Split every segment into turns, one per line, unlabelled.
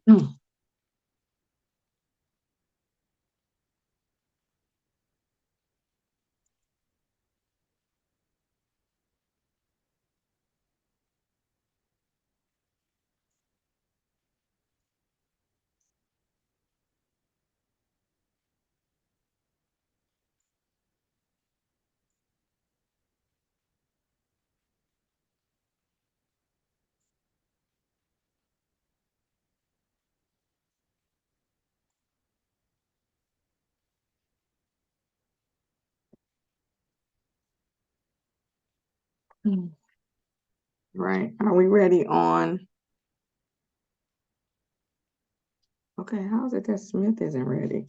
Mm. Right. Are we ready on? Okay, how is it that Smith isn't ready?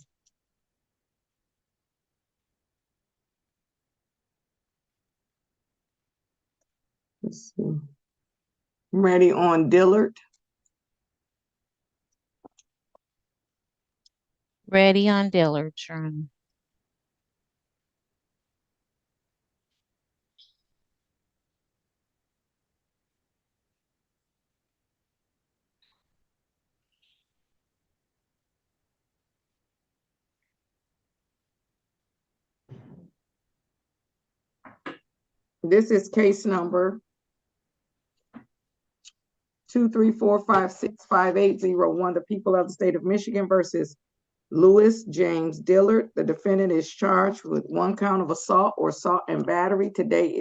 Let's see. Ready on Dillard?
Ready on Dillard, Sharon.
This is case number 234565801, the people of the state of Michigan versus Louis James Dillard. The defendant is charged with 1 count of assault or assault and battery. Today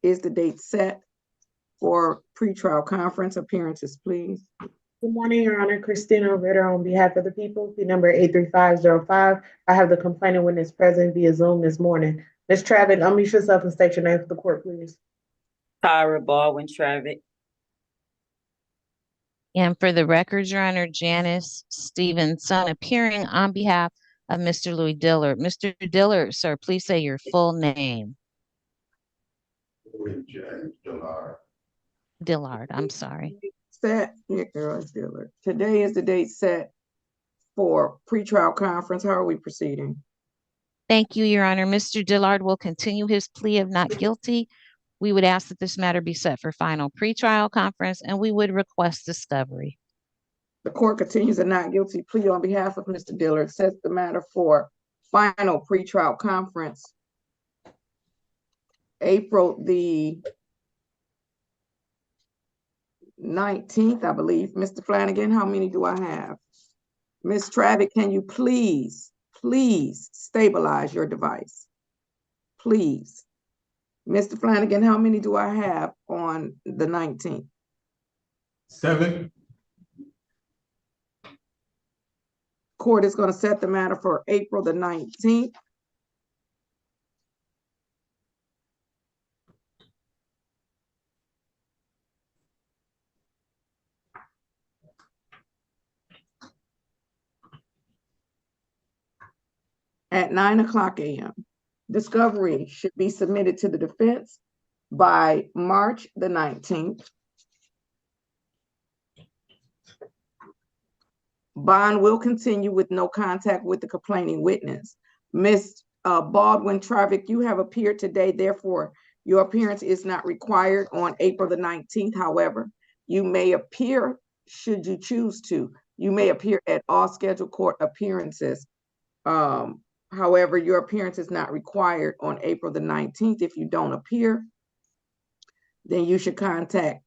is the date set for pretrial conference. Appearances, please.
Good morning, Your Honor. Christina Ritter on behalf of the people, the number 83505. I have the complaining witness present via Zoom this morning. Ms. Travick, unmute yourself and state your name for the court, please.
Tyra Baldwin Travick.
And for the record, Your Honor, Janice Stevenson appearing on behalf of Mr. Louis Dillard. Mr. Dillard, sir, please say your full name.
Louis James Dillard.
Dillard, I'm sorry.
Set, yeah, girl, it's Dillard. Today is the date set for pretrial conference. How are we proceeding?
Thank you, Your Honor. Mr. Dillard will continue his plea of not guilty. We would ask that this matter be set for final pretrial conference, and we would request discovery.
The court continues a not guilty plea on behalf of Mr. Dillard, sets the matter for final pretrial conference April the 19th, I believe. Mr. Flanagan, how many do I have? Ms. Travick, can you please stabilize your device? Please. Mr. Flanagan, how many do I have on the 19th?
7.
Court is going to set the matter for April the 19th. At 9:00 a.m. Discovery should be submitted to the defense by March the 19th. Bond will continue with no contact with the complaining witness. Ms. Baldwin Travick, you have appeared today, therefore your appearance is not required on April the 19th. However, you may appear, should you choose to, you may appear at all scheduled court appearances. However, your appearance is not required on April the 19th. If you don't appear, then you should contact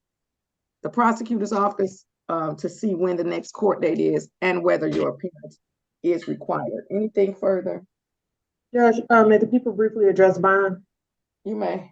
the prosecutor's office to see when the next court date is and whether your appearance is required. Anything further?
Judge, may the people briefly address Bond?
You may.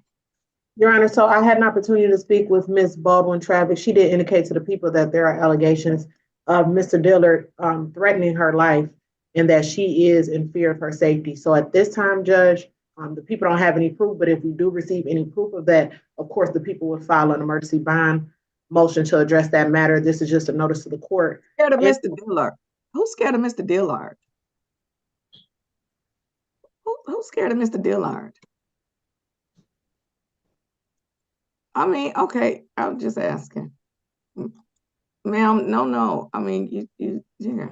Your Honor, so I had an opportunity to speak with Ms. Baldwin Travick. She did indicate to the people that there are allegations of Mr. Dillard threatening her life and that she is in fear of her safety. So at this time, Judge, the people don't have any proof, but if we do receive any proof of that, of course, the people would file an emergency bond motion to address that matter. This is just a notice to the court.
Scared of Mr. Dillard? Who's scared of Mr. Dillard? Who's scared of Mr. Dillard? I mean, okay, I'm just asking. Ma'am, no. I mean, yeah.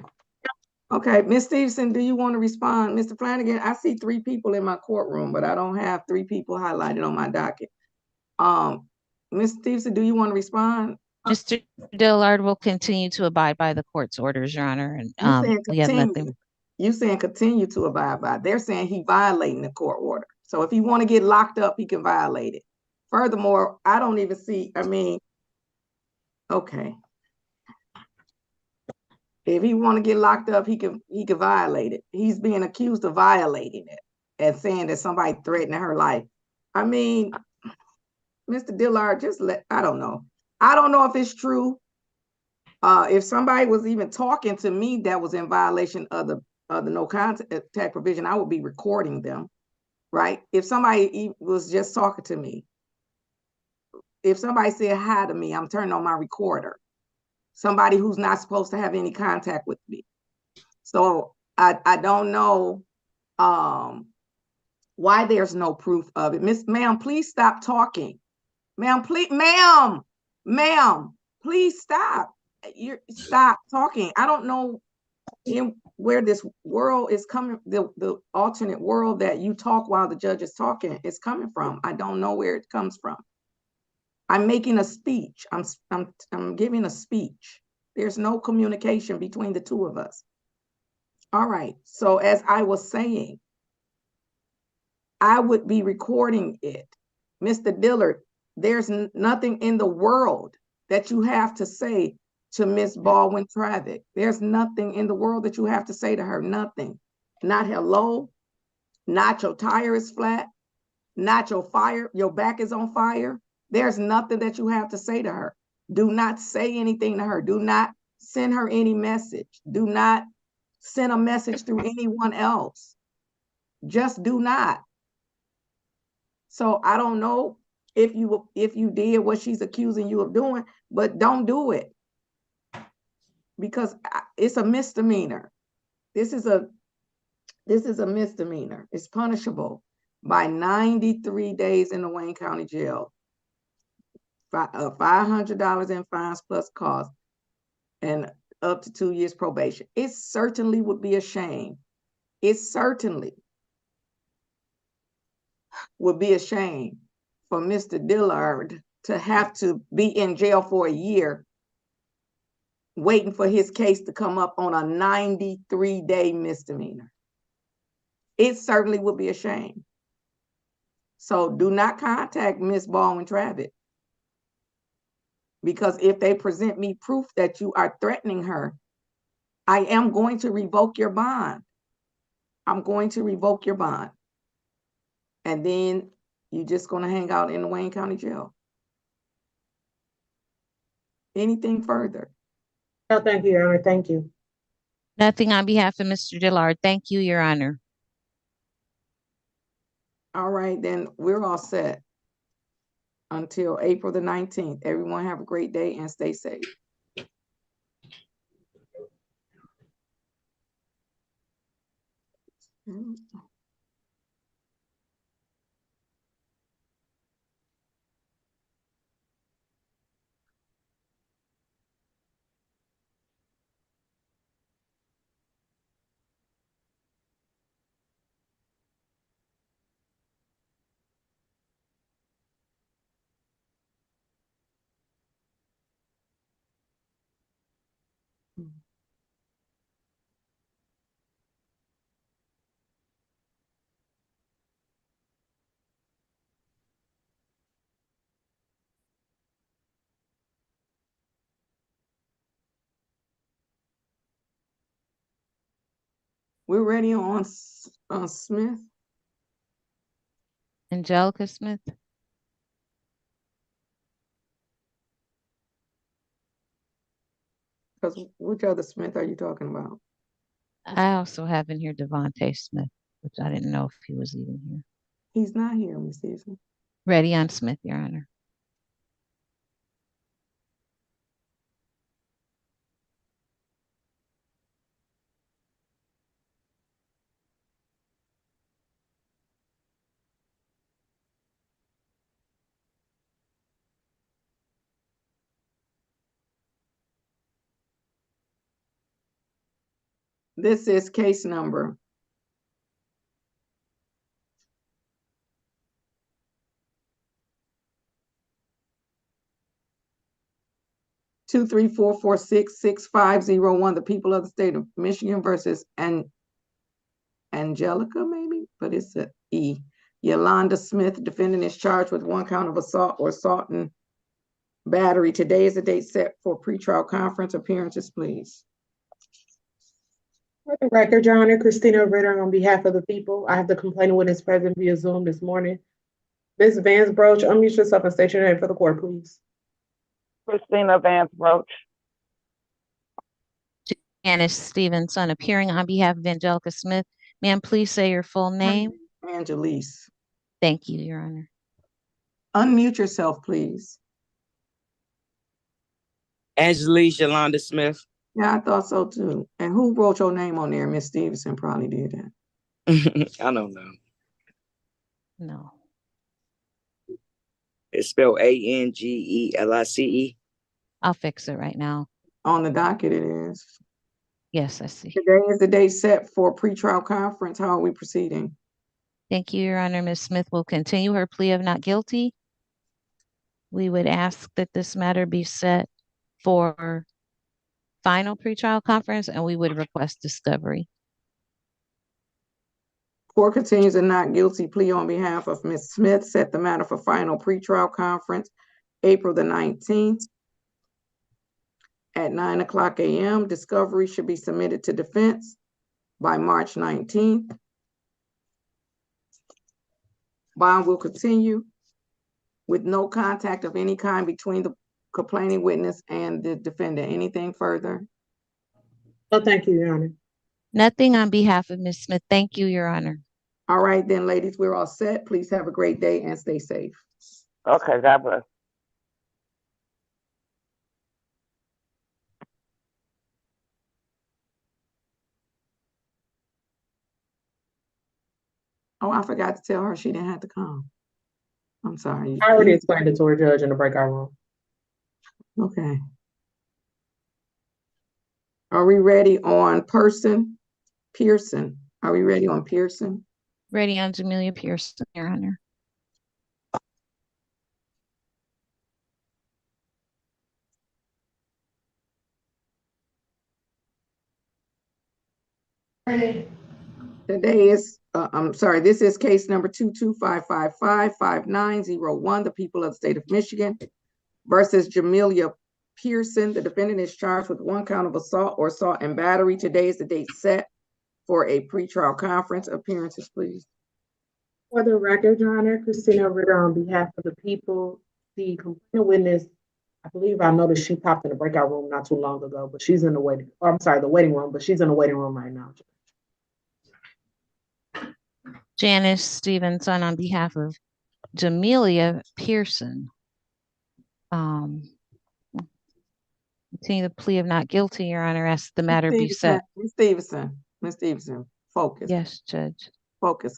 Okay, Ms. Stevenson, do you want to respond? Mr. Flanagan, I see 3 people in my courtroom, but I don't have 3 people highlighted on my docket. Ms. Stevenson, do you want to respond?
Mr. Dillard will continue to abide by the court's orders, Your Honor, and
You saying
we have
continue.
nothing.
You saying continue to abide by. They're saying he violating the court order. So if he want to get locked up, he can violate it. Furthermore, I don't even see, I mean, okay. If he want to get locked up, he can violate it. He's being accused of violating it and saying that somebody threatened her life. I mean, Mr. Dillard, I don't know. I don't know if it's true. If somebody was even talking to me that was in violation of the no contact provision, I would be recording them, right? If somebody was just talking to me, if somebody said hi to me, I'm turning on my recorder. Somebody who's not supposed to have any contact with me. So I don't know why there's no proof of it. Ma'am, please stop talking. Ma'am, please stop. Stop talking. I don't know where this world is coming, the alternate world that you talk while the judge is talking is coming from. I don't know where it comes from. I'm making a speech. I'm giving a speech. There's no communication between the two of us. All right. So as I was saying, I would be recording it. Mr. Dillard, there's nothing in the world that you have to say to Miss Baldwin-Travick. There's nothing in the world that you have to say to her. Nothing. Not hello, not your tire is flat, not your back is on fire. There's nothing that you have to say to her. Do not say anything to her. Do not send her any message. Do not send a message through anyone else. Just do not. So I don't know if you did what she's accusing you of doing, but don't do it because it's a misdemeanor. This is a misdemeanor. It's punishable by 93 days in the Wayne County Jail, $500 in fines plus costs, and up to 2 years probation. It certainly would be a shame. It certainly would be a shame for Mr. Dillard to have to be in jail for a year waiting for his case to come up on a 93-day misdemeanor. It certainly would be a shame. So do not contact Ms. Baldwin-Travick, because if they present me proof that you are threatening her, I am going to revoke your bond. I'm going to revoke your bond. And then you're just going to hang out in the Wayne County Jail. Anything further?
No, thank you, Your Honor. Thank you.
Nothing on behalf of Mr. Dillard. Thank you, Your Honor.
All right, then we're all set until April the 19th. Everyone have a great day and stay safe. We're ready on Smith.
Angelica Smith.
Because which other Smith are you talking about?
I also have in here Devontae Smith, which I didn't know if he was even here.
He's not here, Miss Eason.
Ready on Smith, Your Honor.
This is case number 234466501, the people of the state of Michigan versus Angelica, maybe, but it's a E. Yolanda Smith, defendant is charged with 1 count of assault or assault and battery. Today is the date set for pretrial conference. Appearances, please.
For the record, Your Honor, Christina Ritter on behalf of the people. I have the complaining witness present via Zoom this morning. Ms. Vance Broach, unmute yourself and state your name for the court, please.
Christina Vance Roach.
Janice Stevenson, appearing on behalf of Angelica Smith. Ma'am, please say your full name.
Angelise.
Thank you, Your Honor.
Unmute yourself, please.
Angelise Yolanda Smith.
Yeah, I thought so too. And who wrote your name on there? Miss Stevenson probably did that.
I don't know.
No.
It's spelled Angelice.
I'll fix it right now.
On the docket it is.
Yes, I see.
Today is the date set for pretrial conference. How are we proceeding?
Thank you, Your Honor. Ms. Smith will continue her plea of not guilty. We would ask that this matter be set for final pretrial conference, and we would request discovery.
Court continues a not guilty plea on behalf of Ms. Smith. Set the matter for final pretrial conference, April the 19th at 9:00 a.m. Discovery should be submitted to defense by March 19th. Bond will continue with no contact of any kind between the complaining witness and the defendant. Anything further?
Oh, thank you, Your Honor.
Nothing on behalf of Ms. Smith. Thank you, Your Honor.
All right, then, ladies, we're all set. Please have a great day and stay safe.
Okay, God bless.
Oh, I forgot to tell her she didn't have to come. I'm sorry.
I already explained it to her judge in the breakout room.
Okay. Are we ready on Pearson? Are we ready on Pearson?
Ready on Jamelia Pearson, Your Honor.
Today is, I'm sorry, this is case number 225555901, the people of the state of Michigan versus Jamelia Pearson. The defendant is charged with 1 count of assault or assault and battery. Today is the date set for a pretrial conference. Appearances, please.
For the record, Your Honor, Christina Ritter on behalf of the people. The complaining witness, I believe I noticed she popped in the breakout room not too long ago, but she's in the waiting, or I'm sorry, the waiting room, but she's in the waiting room right now.
Janice Stevenson on behalf of Jamelia Pearson. Continue the plea of not guilty, Your Honor, as the matter be set.
Ms. Stevenson, focus.
Yes, Judge.
Focus.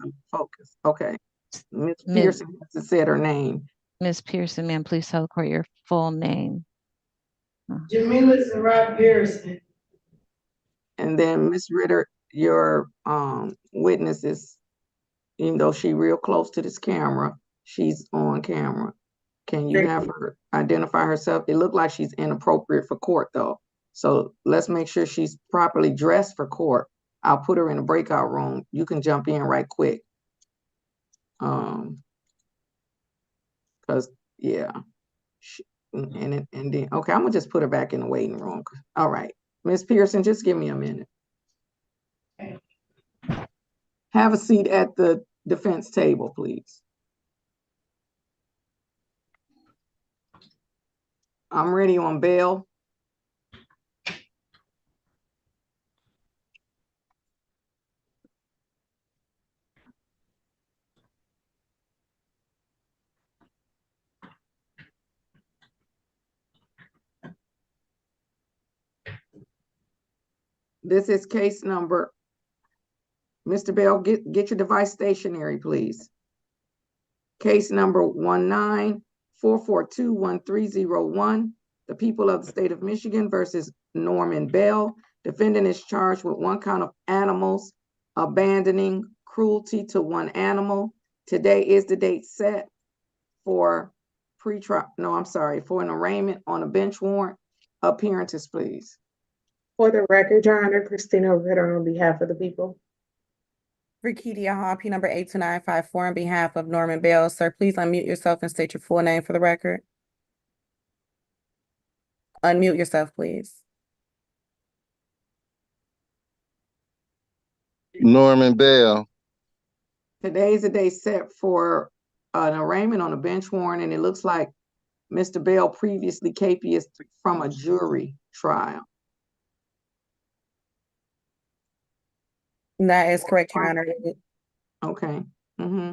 Okay. Ms. Pearson has to say her name.
Ms. Pearson, ma'am, please tell the court your full name.
Jamelia Sarah Pearson.
And then Ms. Ritter, your witness is, even though she's real close to this camera, she's on camera. Can you have her identify herself? It looked like she's inappropriate for court though. So let's make sure she's properly dressed for court. I'll put her in a breakout room. You can jump in right quick. Cause yeah. And then, okay, I'm gonna just put her back in the waiting room. All right, Ms. Pearson, just give me a minute.
Okay.
Have a seat at the defense table, please. I'm ready on bail. This is case number, Mr. Bell, get your device stationary, please. Case number 194421301, the people of the state of Michigan versus Norman Bell. Defendant is charged with 1 count of animals abandoning cruelty to 1 animal. Today is the date set for for an arraignment on a bench warrant. appearances, please.
For the record, Your Honor, Christina Ritter on behalf of the people.
Rikidia Hall, P number 82954 on behalf of Norman Bell. Sir, please unmute yourself and state your full name for the record. Unmute yourself, please.
Norman Bell.
Today is the day set for an arraignment on a bench warrant, and it looks like Mr. Bell previously capious from a jury trial.
That is correct, Your Honor.
Okay. Mm-hmm.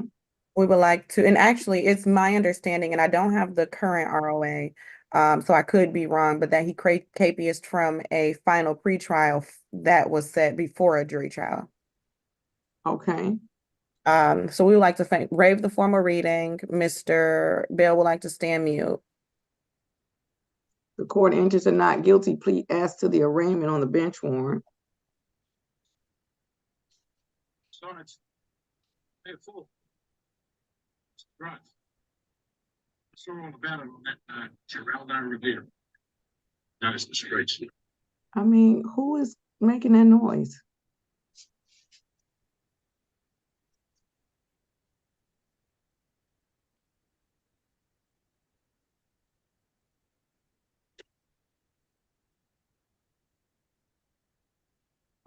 We would like to, and actually, it's my understanding, and I don't have the current ROA, so I could be wrong, but that he capious from a final pretrial that was set before a jury trial.
Okay.
So we would like to waive the formal reading. Mr. Bell would like to stand mute.
The court enters a not guilty plea as to the arraignment on the bench warrant. I mean, who is making that noise?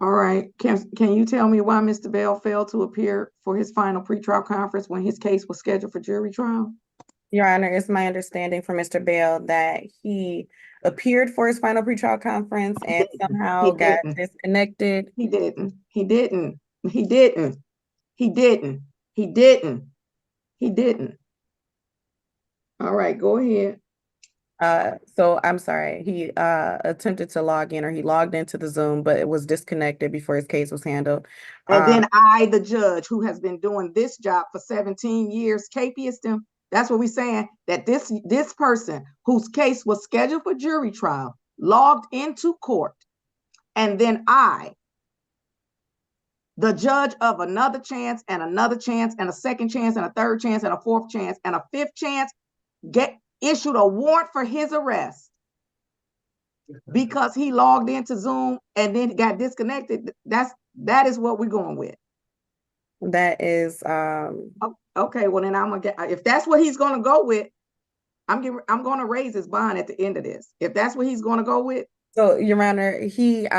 All right, can you tell me why Mr. Bell failed to appear for his final pretrial conference when his case was scheduled for jury trial?
Your Honor, it's my understanding from Mr. Bell that he appeared for his final pretrial conference and somehow got disconnected.
He didn't. He didn't. He didn't. He didn't. He didn't. He didn't. All right, go ahead.
So I'm sorry, he attempted to log in, or he logged into the Zoom, but it was disconnected before his case was handled.
And then I, the judge, who has been doing this job for 17 years, capious him. That's what we're saying, that this person whose case was scheduled for jury trial logged into court. And then I, the judge of another chance and another chance and a second chance and a third chance and a fourth chance and a fifth chance, issued a warrant for his arrest because he logged into Zoom and then got disconnected. That is what we're going with.
That is
okay. Well, then I'm gonna get, if that's what he's gonna go with, I'm gonna raise his bond at the end of this. If that's what he's gonna go with.
So, Your Honor, he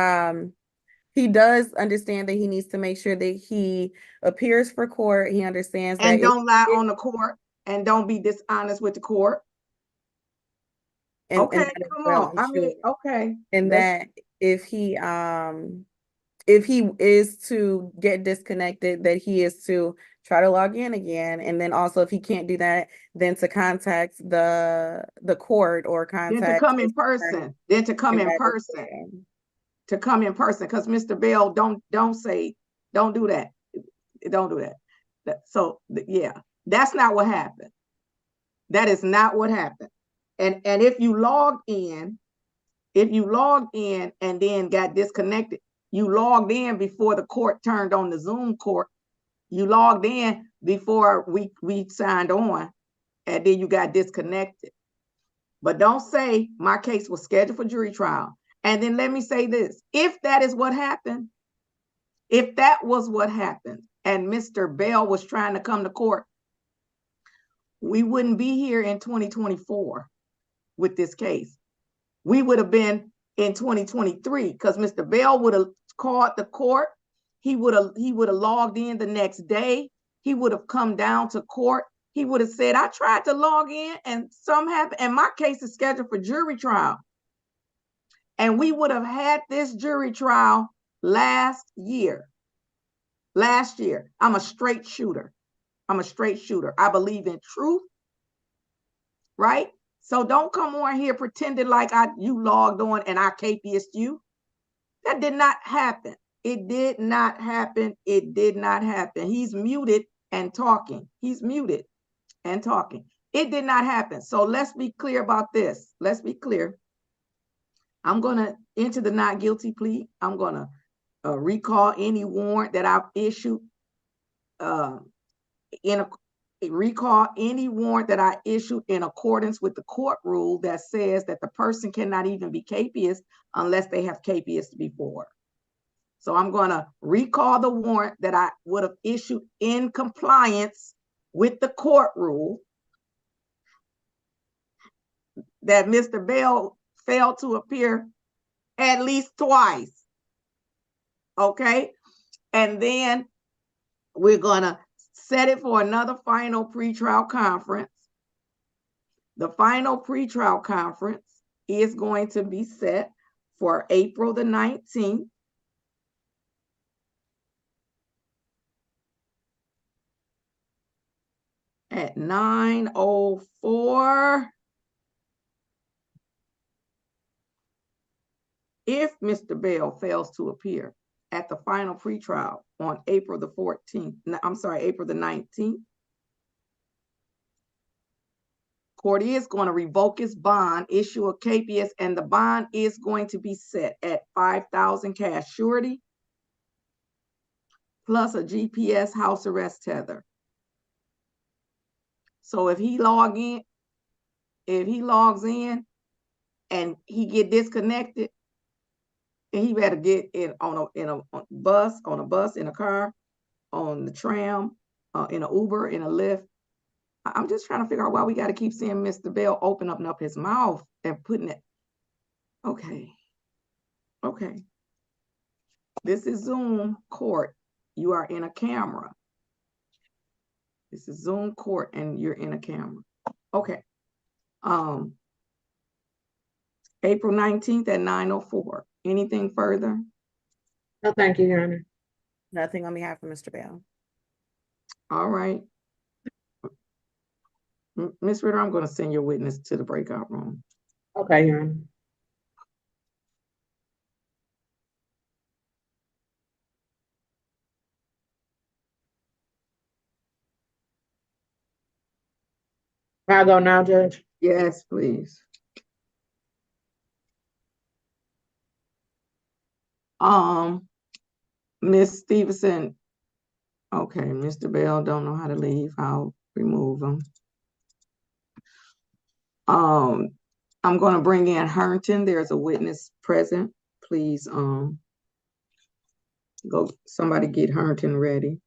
does understand that he needs to make sure that he appears for court. He understands that,
and don't lie on the court, and don't be dishonest with the court. Okay, come on. I mean, okay.
And that if he is to get disconnected, that he is to try to log in again. And then also, if he can't do that, then to contact the court or contact.
Then to come in person. Then to come in person. To come in person. Because Mr. Bell, don't do that. Don't do that. So yeah, that's not what happened. That is not what happened. And if you logged in and then got disconnected, you logged in before the court turned on the Zoom court. You logged in before we signed on, and then you got disconnected. But don't say my case was scheduled for jury trial. And then let me say this, if that is what happened, if that was what happened, and Mr. Bell was trying to come to court, we wouldn't be here in 2024 with this case. We would have been in 2023 because Mr. Bell would have called the court. He would have logged in the next day. He would have come down to court. He would have said, I tried to log in and something happened, and my case is scheduled for jury trial. And we would have had this jury trial last year. Last year. I'm a straight shooter. I'm a straight shooter. I believe in truth, right? So don't come on here pretending like you logged on and I capious you. That did not happen. It did not happen. It did not happen. He's muted and talking. He's muted and talking. It did not happen. So let's be clear about this. Let's be clear. I'm going to enter the not guilty plea. I'm going to recall any warrant that I've issued recall any warrant that I issued in accordance with the court rule that says that the person cannot even be capious unless they have capious before. So I'm going to recall the warrant that I would have issued in compliance with the court rule that Mr. Bell failed to appear at least twice. Okay? And then we're going to set it for another final pretrial conference. The final pretrial conference is going to be set for April the 19th. At 9:04. If Mr. Bell fails to appear at the final pretrial on April the 14th, I'm sorry, April the 19th, court is going to revoke his bond, issue a capious, and the bond is going to be set at $5,000 cash surety plus a GPS house arrest tether. So if he logs in and he get disconnected, and he better get on a bus, in a car, on the tram, in an Uber, in a Lyft. I'm just trying to figure out why we got to keep seeing Mr. Bell opening up his mouth and putting it. Okay. This is Zoom court. You are in a camera. This is Zoom court, and you're in a camera. Okay. April 19th at 9:04. Anything further?
No, thank you, Your Honor.
Nothing on behalf of Mr. Bell.
All right. Ms. Ritter, I'm going to send your witness to the breakout room.
Okay, Your Honor. Can I go now, Judge?
Yes, please. Ms. Stevenson. Okay, Mr. Bell don't know how to leave. I'll remove him. I'm going to bring in Herndon. There's a witness present. Please, go, somebody get Herndon ready.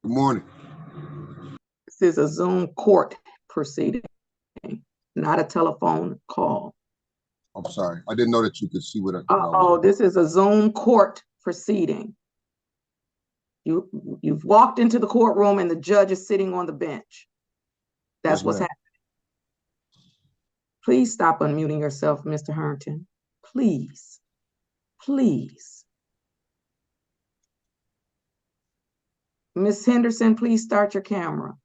Good morning.
This is a Zoom court proceeding, not a telephone call.
I'm sorry. I didn't know that you could see what I
This is a Zoom court proceeding. You've walked into the courtroom and the judge is sitting on the bench. That's what's happening. Please stop unmuting yourself, Mr. Herndon. Please. Ms. Henderson, please start your camera.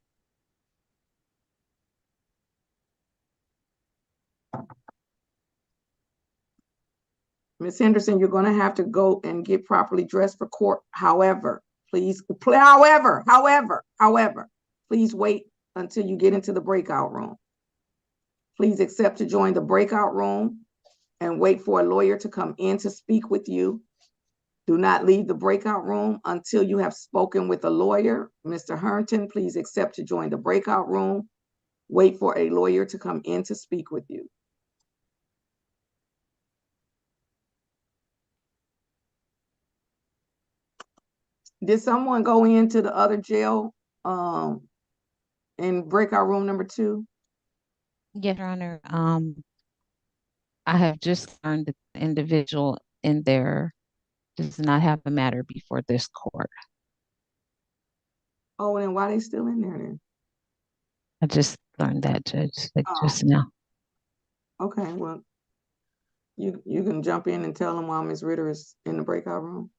Ms. Henderson, you're going to have to go and get properly dressed for court. However, please wait until you get into the breakout room. Please accept to join the breakout room and wait for a lawyer to come in to speak with you. Do not leave the breakout room until you have spoken with a lawyer. Mr. Herndon, please accept to join the breakout room. Wait for a lawyer to come in to speak with you. Did someone go into the other jail in breakout room number 2?
Yes, Your Honor. I have just learned that the individual in there does not have a matter before this court.
Oh, and why are they still in there then?
I just learned that, Judge, like just now.
Okay, well, you can jump in and tell them while Ms. Ritter is in the breakout room.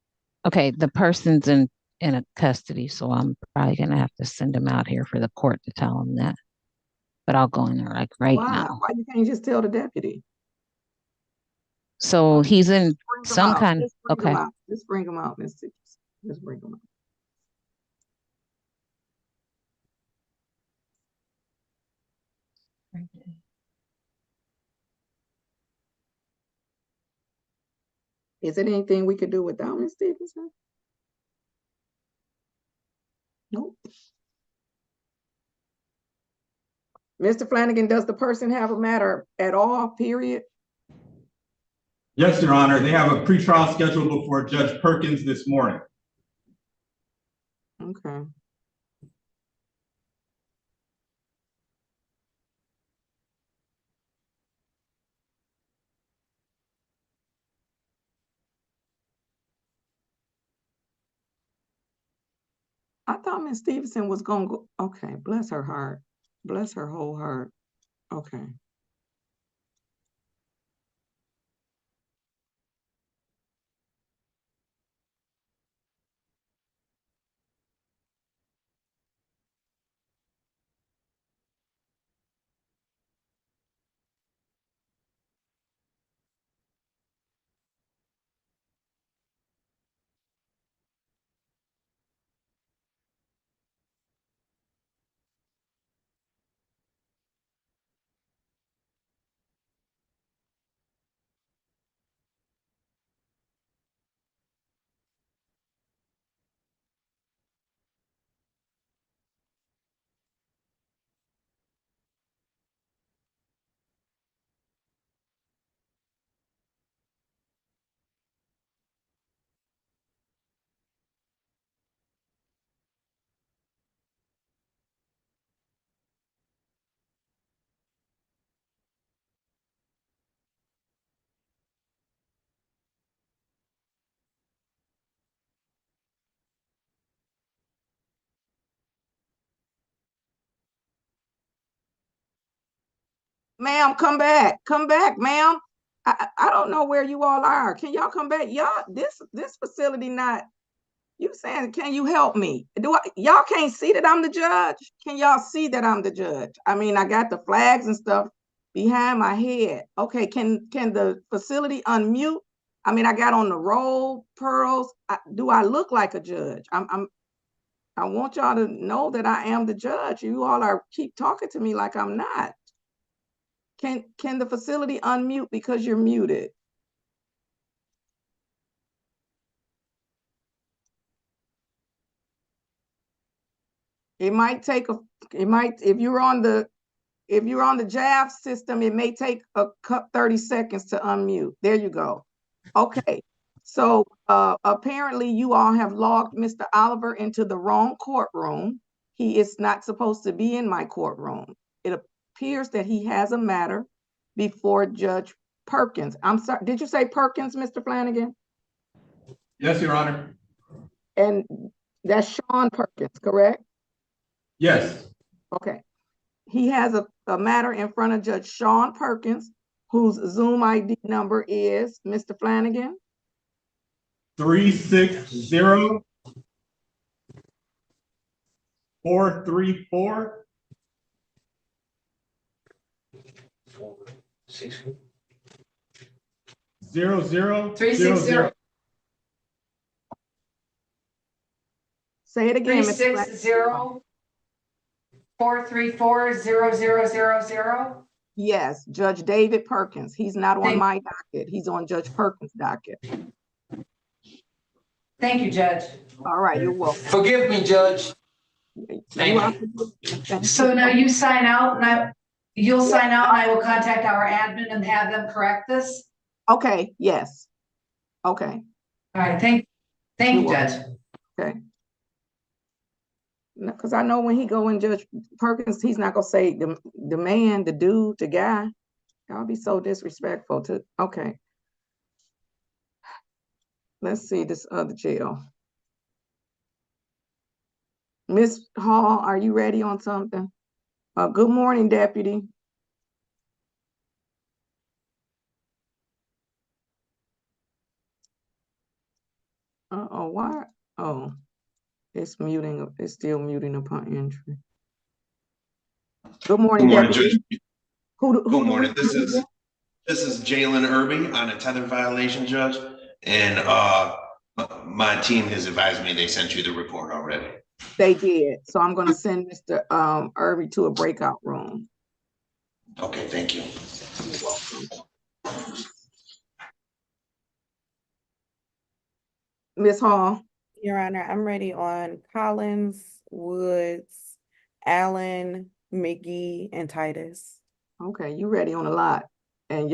Okay, the person's in a custody, so I'm probably gonna have to send him out here for the court to tell him that. But I'll go in there like right now.
Why you can't just tell the deputy?
So he's in some kind of, okay.
Just bring him out, Ms. Just bring him out. Is it anything we could do without Ms. Stevenson? Nope. Mr. Flanagan, does the person have a matter at all, period?
Yes, Your Honor. They have a pretrial scheduled before Judge Perkins this morning.
Okay. I thought Ms. Stevenson was gonna go, okay, bless her heart. Bless her whole heart. Okay. Ma'am, come back, ma'am. I don't know where you all are. Can y'all come back? Y'all, this facility not, you saying, can you help me? Y'all can't see that I'm the judge? Can y'all see that I'm the judge? I mean, I got the flags and stuff behind my head. Okay, can the facility unmute? I mean, I got on the roll, pearls. Do I look like a judge? I want y'all to know that I am the judge. You all keep talking to me like I'm not. Can the facility unmute because you're muted? It might take if you're on the JAV system, it may take 30 seconds to unmute. There you go. Okay. So apparently you all have logged Mr. Oliver into the wrong courtroom. He is not supposed to be in my courtroom. It appears that he has a matter before Judge Perkins. I'm sorry, did you say Perkins, Mr. Flanagan?
Yes, Your Honor.
And that's Sean Perkins, correct?
Yes.
Okay. He has a matter in front of Judge Sean Perkins, whose Zoom ID number is, Mr. Flanagan?
360 434 0000.
Say it again, Mr.
360 434 0000.
Yes, Judge David Perkins. He's not on my docket. He's on Judge Perkins' docket.
Thank you, Judge.
All right, you're welcome.
Forgive me, Judge.
Thank you.
So now you sign out and you'll sign out and I will contact our admin and have them correct this?
Okay, yes. Okay.
All right, thank you, Judge.
Okay. Because I know when he go in Judge Perkins, he's not gonna say the man, the dude, the guy. I'll be so disrespectful to, okay. Let's see this other jail. Miss Hall, are you ready on something? Good morning, Deputy. Uh-oh, why? Oh, it's muting, it's still muting upon entry. Good morning, Deputy.
Judge. Good morning. This is Jalen Irving on a tether violation, Judge, and my team has advised me they sent you the report already.
They did, so I'm going to send Mr. Irving to a breakout room.
Okay, thank you.
You're welcome. Ms. Hall?
Your Honor, I'm ready on Collins, Woods, Allen, McGee, and Titus.
Okay, you ready on a lot, and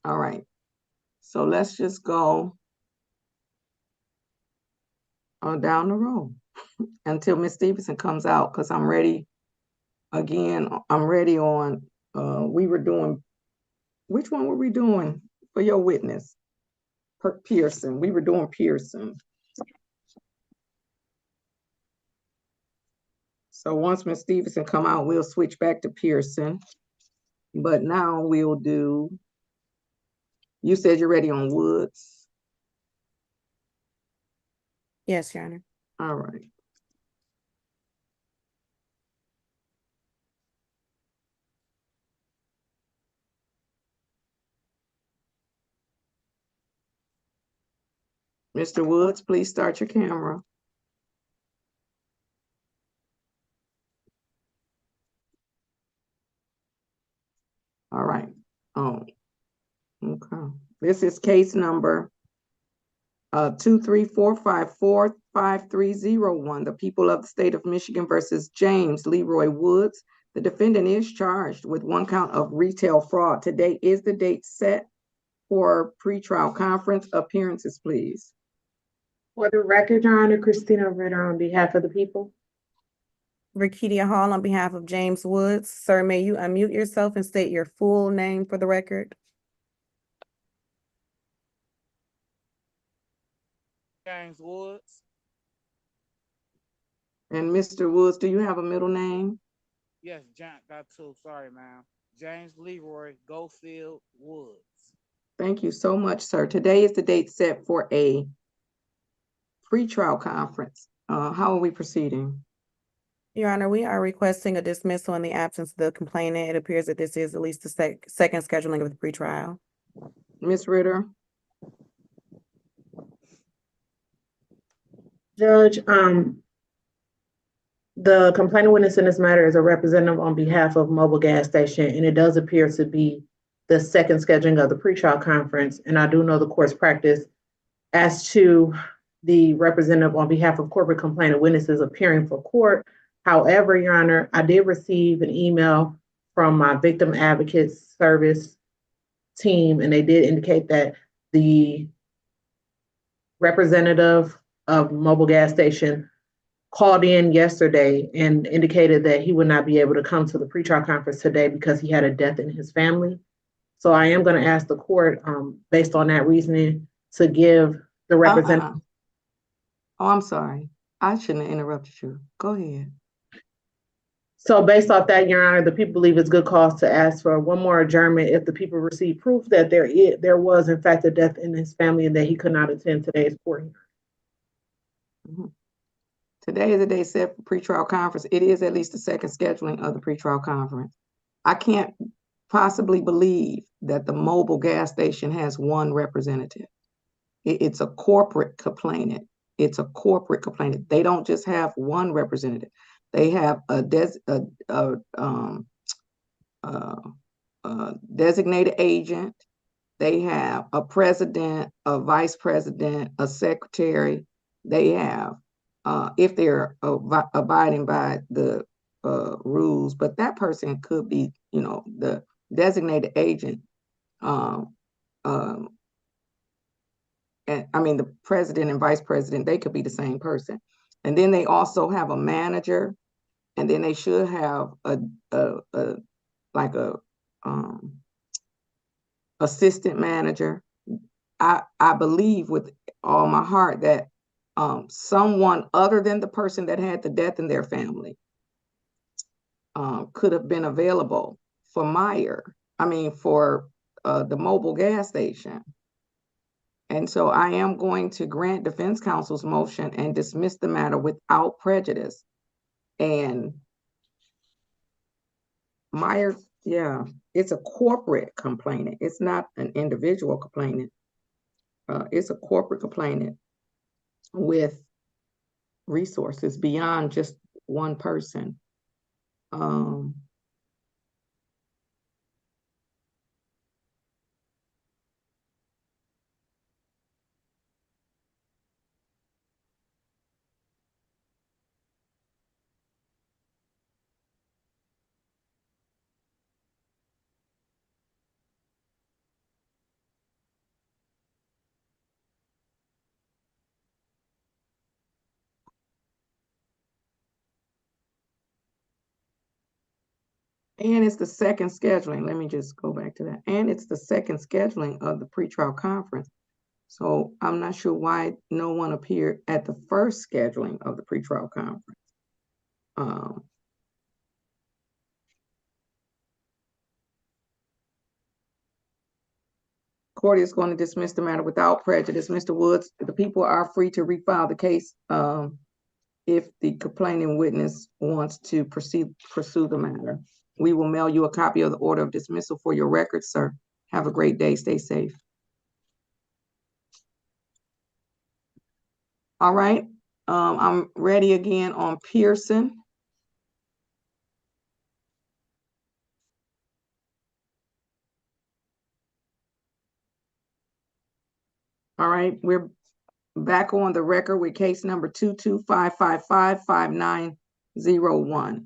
all right. So let's just go down the road until Ms. Stevenson comes out, because I'm ready. Again, I'm ready on, we were doing, which one were we doing for your witness? Pearson, we were doing Pearson. So once Ms. Stevenson come out, we'll switch back to Pearson. But now we'll do, you said you're ready on Woods.
Yes, Your Honor.
All right. Mr. Woods, please start your camera. All right. Oh, okay. This is case number 234545301. The people of the state of Michigan versus James Leroy Woods. The defendant is charged with 1 count of retail fraud. Today is the date set for pretrial conference. Appearances, please.
For the record, Your Honor, Christina Ritter on behalf of the people.
Rakidia Hall on behalf of James Woods. Sir, may you unmute yourself and state your full name for the record?
James Woods.
And Mr. Woods, do you have a middle name?
Yes, got two. Sorry, ma'am. James Leroy Gofield Woods.
Thank you so much, sir. Today is the date set for a pretrial conference. How are we proceeding?
Your Honor, we are requesting a dismissal in the absence of the complainant. It appears that this is at least the second scheduling of the pretrial.
Ms. Ritter?
Judge, the complainant witness in this matter is a representative on behalf of Mobile Gas Station, and it does appear to be the second scheduling of the pretrial conference. And I do know the court's practice as to the representative on behalf of corporate complainant witnesses appearing for court. However, Your Honor, I did receive an email from my victim advocate service team, and they did indicate that the representative of Mobile Gas Station called in yesterday and indicated that he would not be able to come to the pretrial conference today because he had a death in his family. So I am going to ask the court, based on that reasoning, to give the representative.
Oh, I'm sorry. I shouldn't have interrupted you. Go ahead.
So based off that, Your Honor, the people believe it's good cause to ask for one more adjournment if the people receive proof that there was in fact a death in his family and that he could not attend today's court hearing.
Mm-hmm. Today is the day set for pretrial conference. It is at least the second scheduling of the pretrial conference. I can't possibly believe that the Mobile Gas Station has one representative. It's a corporate complainant. It's a corporate complainant. They don't just have one representative. They have a designated agent. They have a president, a vice president, a secretary. They have, if they're abiding by the rules, but that person could be, the designated agent. And I mean, the president and vice president, they could be the same person. And then they also have a manager, and then they should have a assistant manager. I believe with all my heart that someone other than the person that had the death in their family could have been available for the Mobile Gas Station. And so I am going to grant defense counsel's motion and dismiss the matter without prejudice. And Meyer, yeah, it's a corporate complainant. It's not an individual complainant. It's a corporate complainant with resources beyond just one person. And it's the second scheduling. Let me just go back to that. And it's the second scheduling of the pretrial conference. So I'm not sure why no one appeared at the first scheduling of the pretrial conference. Court is going to dismiss the matter without prejudice. Mr. Woods, the people are free to refile the case if the complaining witness wants to pursue the matter. We will mail you a copy of the order of dismissal for your records, sir. Have a great day. Stay safe. All right. I'm ready again on Pearson. All right, we're back on the record with case number 225555901.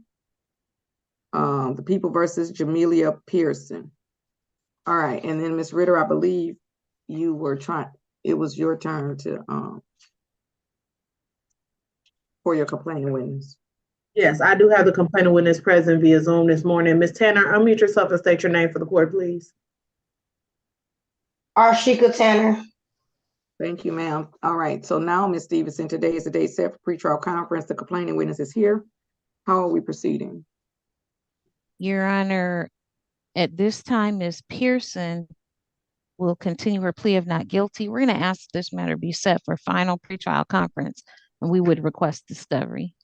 The people versus Jamelia Pearson. All right, and then Ms. Ritter, I believe you were it was your turn to for your complaining witness.
Yes, I do have the complaining witness present via Zoom this morning. Ms. Tanner, unmute yourself and state your name for the court, please.
Arshika Tanner.
Thank you, ma'am. All right, so now, Ms. Stevenson, today is the day set for pretrial conference. The complaining witness is here. How are we proceeding?
Your Honor, at this time, Ms. Pearson will continue her plea of not guilty. We're going to ask this matter be set for final pretrial conference, and we would request discovery.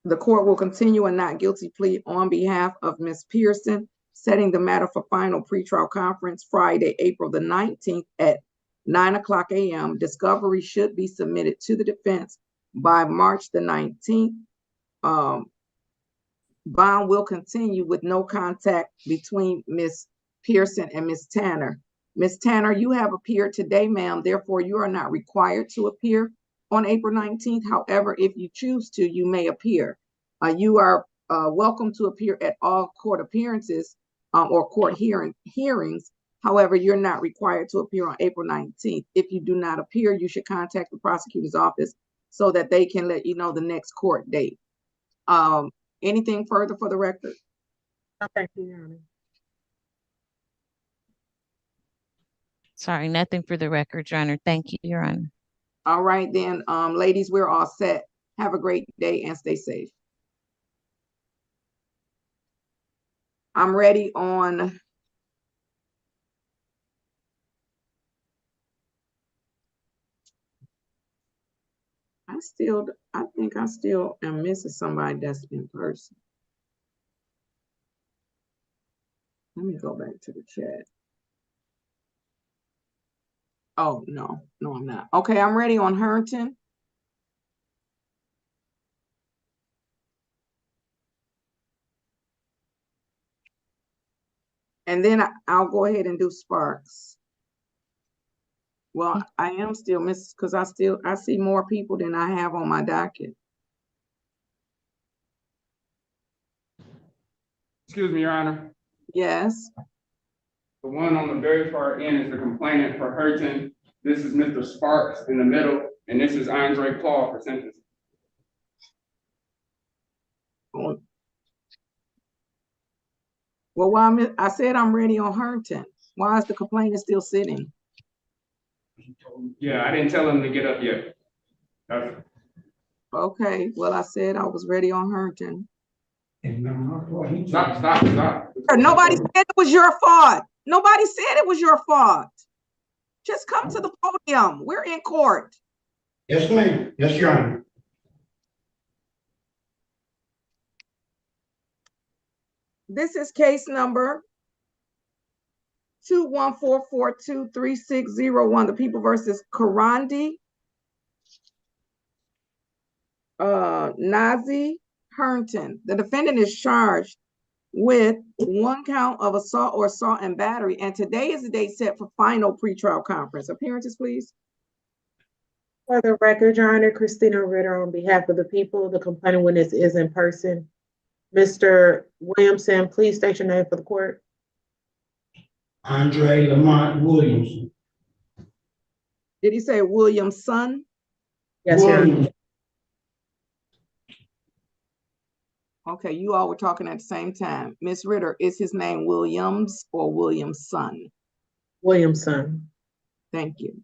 The court will continue a not guilty plea on behalf of Ms. Pearson, setting the matter for final pretrial conference Friday, April the 19th at 9:00 a.m. Discovery should be submitted to the defense by March the 19th. Bond will continue with no contact between Ms. Pearson and Ms. Tanner. Ms. Tanner, you have appeared today, ma'am. Therefore, you are not required to appear on April 19th. However, if you choose to, you may appear. You are welcome to appear at all court appearances or court hearings. However, you're not required to appear on April 19th. If you do not appear, you should contact the prosecutor's office so that they can let you know the next court date. Anything further for the record?
Thank you, Your Honor.
Sorry, nothing for the record, Your Honor. Thank you, Your Honor.
All right, then, ladies, we're all set. Have a great day and stay safe. I'm ready on I think I still am missing somebody that's in person. Let me go back to the chat. Oh, no, I'm not. Okay, I'm ready on Herndon. And then I'll go ahead and do Sparks. Well, I am still missing because I see more people than I have on my docket.
Excuse me, Your Honor.
Yes.
The one on the very far end is the complainant for Herton. This is Mr. Sparks in the middle, and this is Andre Paul for sentencing.
Well, I said I'm ready on Herndon. Why is the complainant still sitting?
Yeah, I didn't tell him to get up yet.
Okay, well, I said I was ready on Herndon.
Stop.
Nobody said it was your fault. Nobody said it was your fault. Just come to the podium. We're in court.
Yes, ma'am. Yes, Your Honor.
This is case number 214423601, the people versus Karandi Nazi Herndon. The defendant is charged with 1 count of assault or assault and battery, and today is the date set for final pretrial conference. Appearances, please.
For the record, Your Honor, Christina Ritter on behalf of the people. The complaining witness is in person. Mr. Williamson, please state your name for the court.
Andre Lamont Williamson.
Did he say Williamson?
Yes, Your Honor.
Okay, you all were talking at the same time. Ms. Ritter, is his name Williams or Williamson?
Williamson.
Thank you.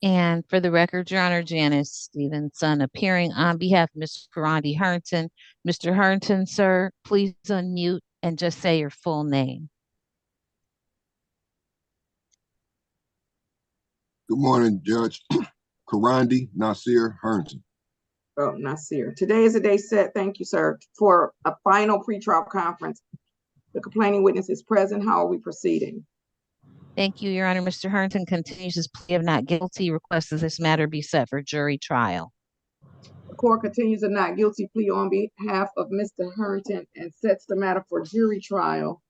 And for the record, Your Honor, Janice Stevenson appearing on behalf of Mr. Karandi Harrington. Mr. Harrington, sir, please unmute and just say your full name.
Good morning, Judge. Karandi Nasir Harrington.
Oh, Nasir. Today is a day set, thank you, sir, for a final pretrial conference. The complaining witness is present. How are we proceeding?
Thank you, Your Honor. Mr. Harrington continues his plea of not guilty, requests that this matter be set for jury trial.
The court continues a not guilty plea on behalf of Mr. Harrington and sets the matter for jury trial.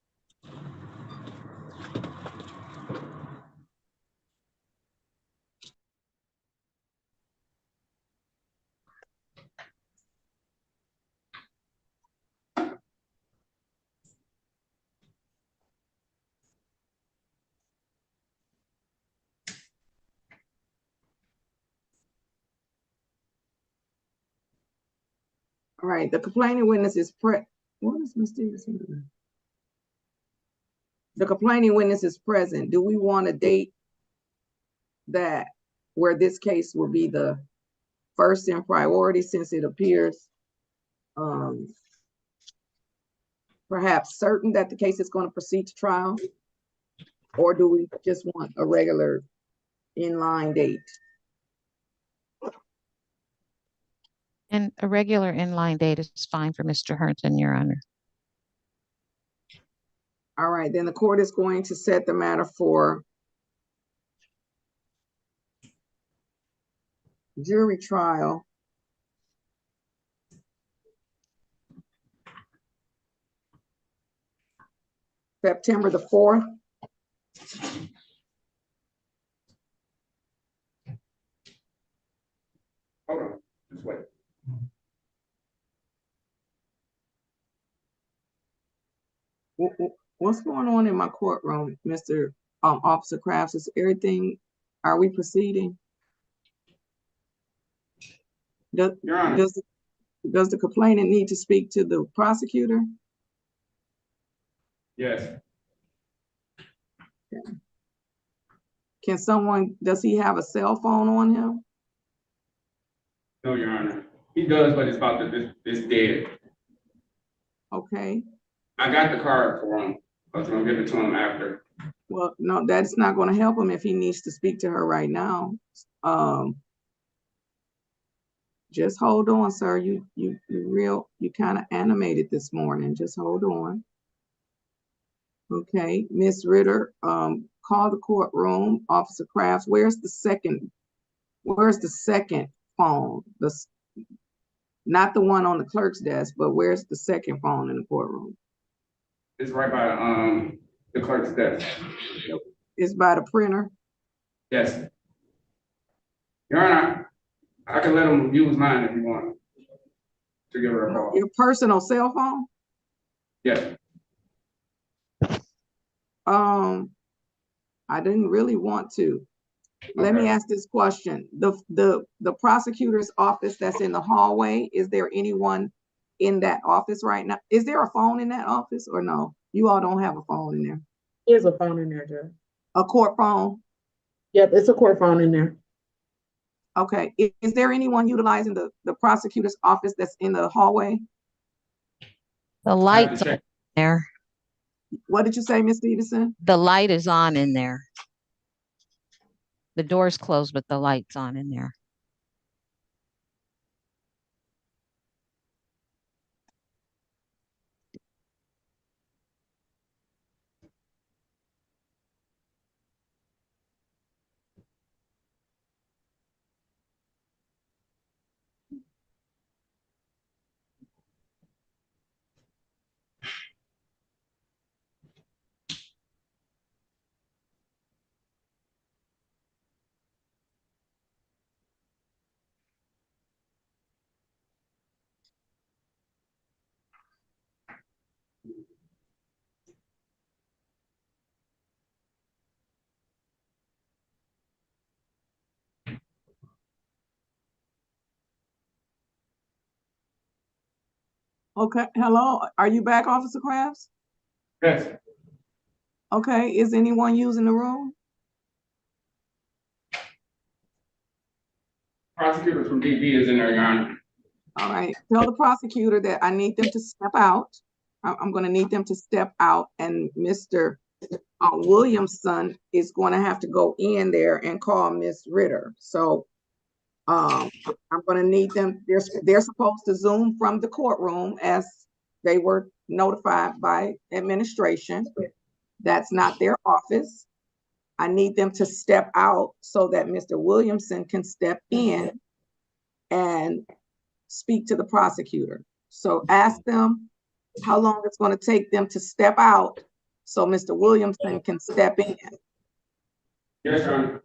All right, the complaining witness is what is Ms. Stevenson doing? The complaining witness is present. Do we want a date that where this case will be the first in priority, since it appears perhaps certain that the case is going to proceed to trial? Or do we just want a regular inline date?
And a regular inline date is fine for Mr. Harrington, Your Honor.
All right, then the court is going to set the matter for jury trial. September the 4th.
Hold on, just wait.
What's going on in my courtroom, Mr. Officer Crafts? Is everything, are we proceeding? Does the complainant need to speak to the prosecutor?
Yes.
Okay. Can someone, does he have a cell phone on him?
No, Your Honor. He does, but it's dead.
Okay.
I got the card for him. I was gonna give it to him after.
Well, no, that's not going to help him if he needs to speak to her right now. Just hold on, sir. You kind of animated this morning. Just hold on. Okay, Miss Ritter, call the courtroom. Officer Crafts, where's the second phone? Not the one on the clerk's desk, but where's the second phone in the courtroom?
It's right by the clerk's desk.
It's by the printer?
Yes. Your Honor, I can let him use mine if you want to give her a call.
Your personal cell phone?
Yes.
I didn't really want to. Let me ask this question. The prosecutor's office that's in the hallway, is there anyone in that office right now? Is there a phone in that office or no? You all don't have a phone in there?
There's a phone in there, Judge.
A court phone?
Yep, it's a court phone in there.
Okay. Is there anyone utilizing the prosecutor's office that's in the hallway?
The light's on there.
What did you say, Ms. Stevenson?
The light is on in there. The door's closed, but the light's on in there.
Okay, hello, are you back, Officer Crafts?
Yes,
Okay, is anyone using the room?
prosecutor from DB is in there, Your Honor.
All right, tell the prosecutor that I need them to step out. I'm gonna need them to step out, and Mr. Williamson is gonna have to go in there and call Miss Ritter. So I'm gonna need them, they're supposed to Zoom from the courtroom as they were notified by administration. That's not their office. I need them to step out so that Mr. Williamson can step in and speak to the prosecutor. So ask them how long it's going to take them to step out so Mr. Williamson can step in.
Yes, Your Honor.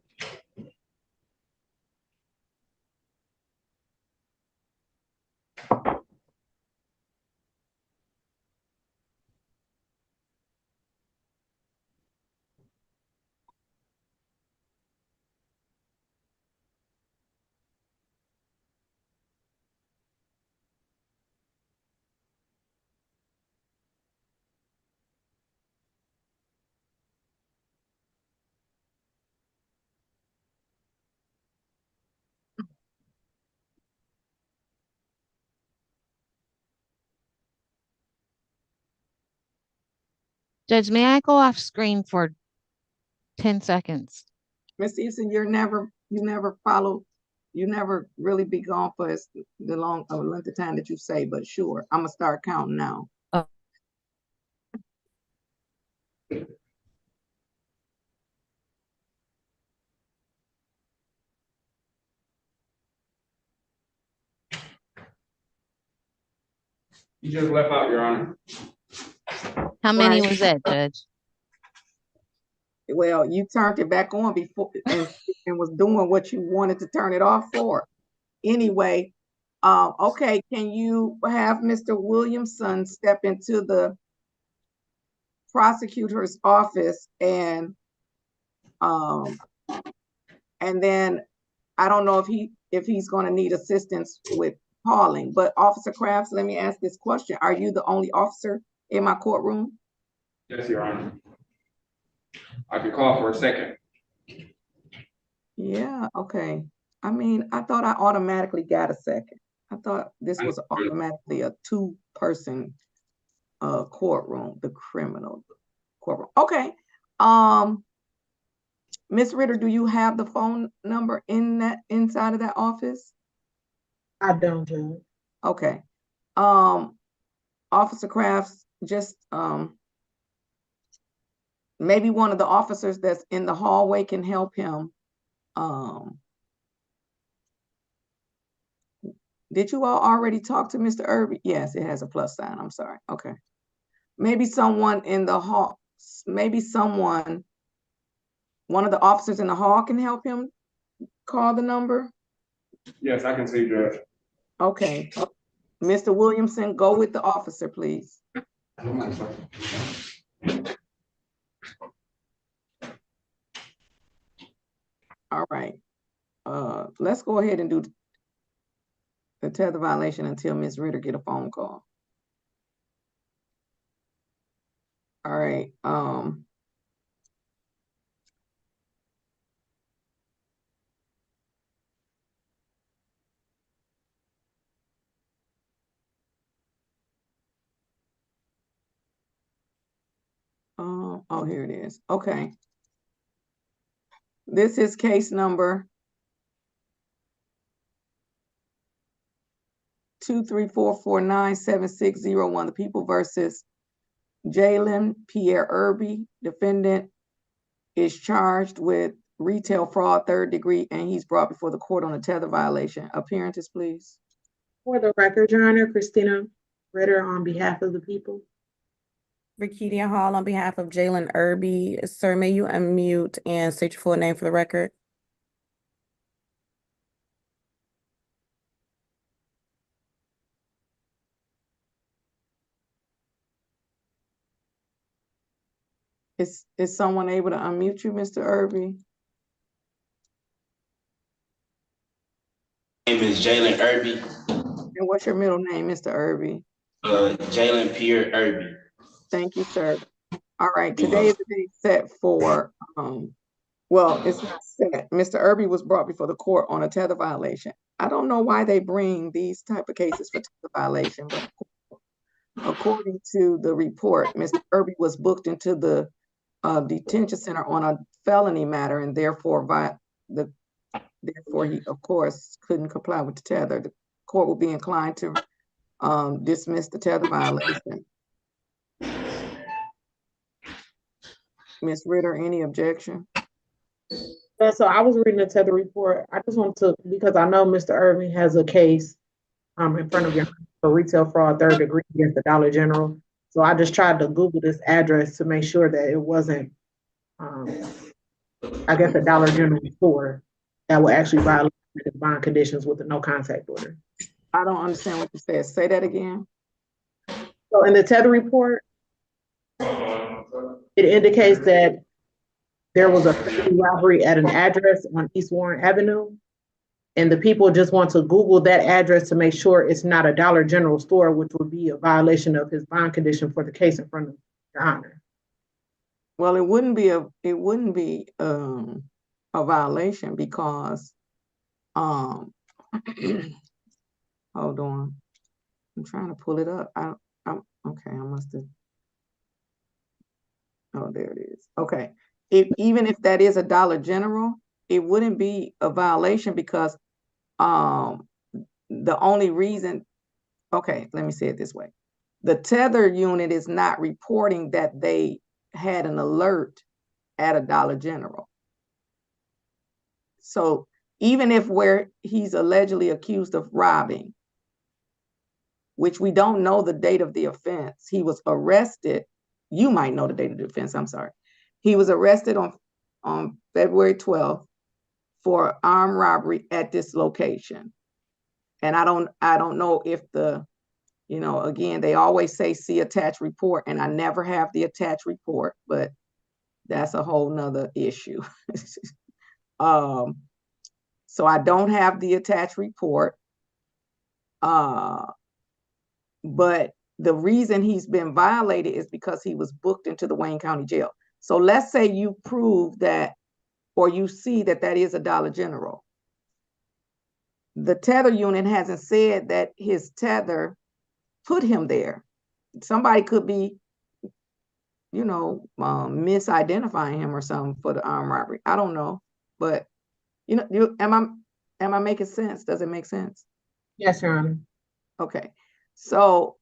Judge, may I go off screen for 10 seconds?
Ms. Eason, you never really be gone for the long length of time that you say, but sure, I'm gonna start counting now.
Oh.
You just left out, Your Honor.
How many
Right.
was that, Judge?
Well, you turned it back on before and was doing what you wanted to turn it off for. Anyway, okay, can you have Mr. Williamson step into the prosecutor's office and then I don't know if he's going to need assistance with calling, but Officer Crafts, let me ask this question. Are you the only officer in my courtroom?
Yes, Your Honor. I can call for a second.
Yeah, okay. I mean, I thought I automatically got a second. I thought this was automatically a two-person courtroom, the criminal courtroom. Okay. Ms. Ritter, do you have the phone number inside of that office?
I don't, Judge.
Okay. Officer Crafts, just maybe one of the officers that's in the hallway can help him. Did you all already talk to Mr. Irby? Yes, it has a plus sign. I'm sorry. Okay. Maybe someone in the hall, one of the officers in the hall can help him call the number?
Yes, I can see, Judge.
Okay. Mr. Williamson, go with the officer, please. All right. Let's go ahead and do the tether violation until Ms. Ritter get a phone call. All right. Oh, here it is. Okay. This is case number 234497601, the people versus Jalen Pierre Irby. Defendant is charged with retail fraud, 3rd degree, and he's brought before the court on a tether violation. Appearances, please.
For the record, Your Honor, Christina Ritter on behalf of the people.
Rakedia Hall on behalf of Jalen Irby. Sir, may you unmute and state your full name for the record?
Is someone able to unmute you, Mr. Irby?
My name is Jalen Irby.
And what's your middle name, Mr. Irby?
Jalen Pierre Irby.
Thank you, sir. All right, today is the day set for, well, it's not set. Mr. Irby was brought before the court on a tether violation. I don't know why they bring these type of cases for tether violation, but according to the report, Mr. Irby was booked into the detention center on a felony matter, and therefore he, of course, couldn't comply with the tether. The court will be inclined to dismiss the tether violation. Ms. Ritter, any objection?
So I was reading the tether report. I just want to, because I know Mr. Irving has a case in front of you for retail fraud, 3rd degree against the Dollar General. So I just tried to Google this address to make sure that it wasn't, I guess, a Dollar General store that would actually violate the bond conditions with the no contact order.
I don't understand what you said. Say that again.
So in the tether report, it indicates that there was a robbery at an address on East Warren Avenue. And the people just want to Google that address to make sure it's not a Dollar General store, which would be a violation of his bond condition for the case in front of Your Honor.
Well, it wouldn't be a violation because hold on. I'm trying to pull it up. I'm okay, I must have. Oh, there it is. Okay. Even if that is a Dollar General, it wouldn't be a violation because the only reason, okay, let me say it this way. The tether unit is not reporting that they had an alert at a Dollar General. So even if where he's allegedly accused of robbing, which we don't know the date of the offense, he was arrested. You might know the date of the offense, I'm sorry. He was arrested on February 12th for armed robbery at this location. And I don't know if again, they always say see attached report, and I never have the attached report, but that's a whole nother issue. So I don't have the attached report. But the reason he's been violated is because he was booked into the Wayne County Jail. So let's say you prove that, or you see that that is a Dollar General. The tether unit hasn't said that his tether put him there. Somebody could be, misidentifying him or something for the armed robbery. I don't know, but am I making sense? Does it make sense?
Yes, Your Honor.
Okay, so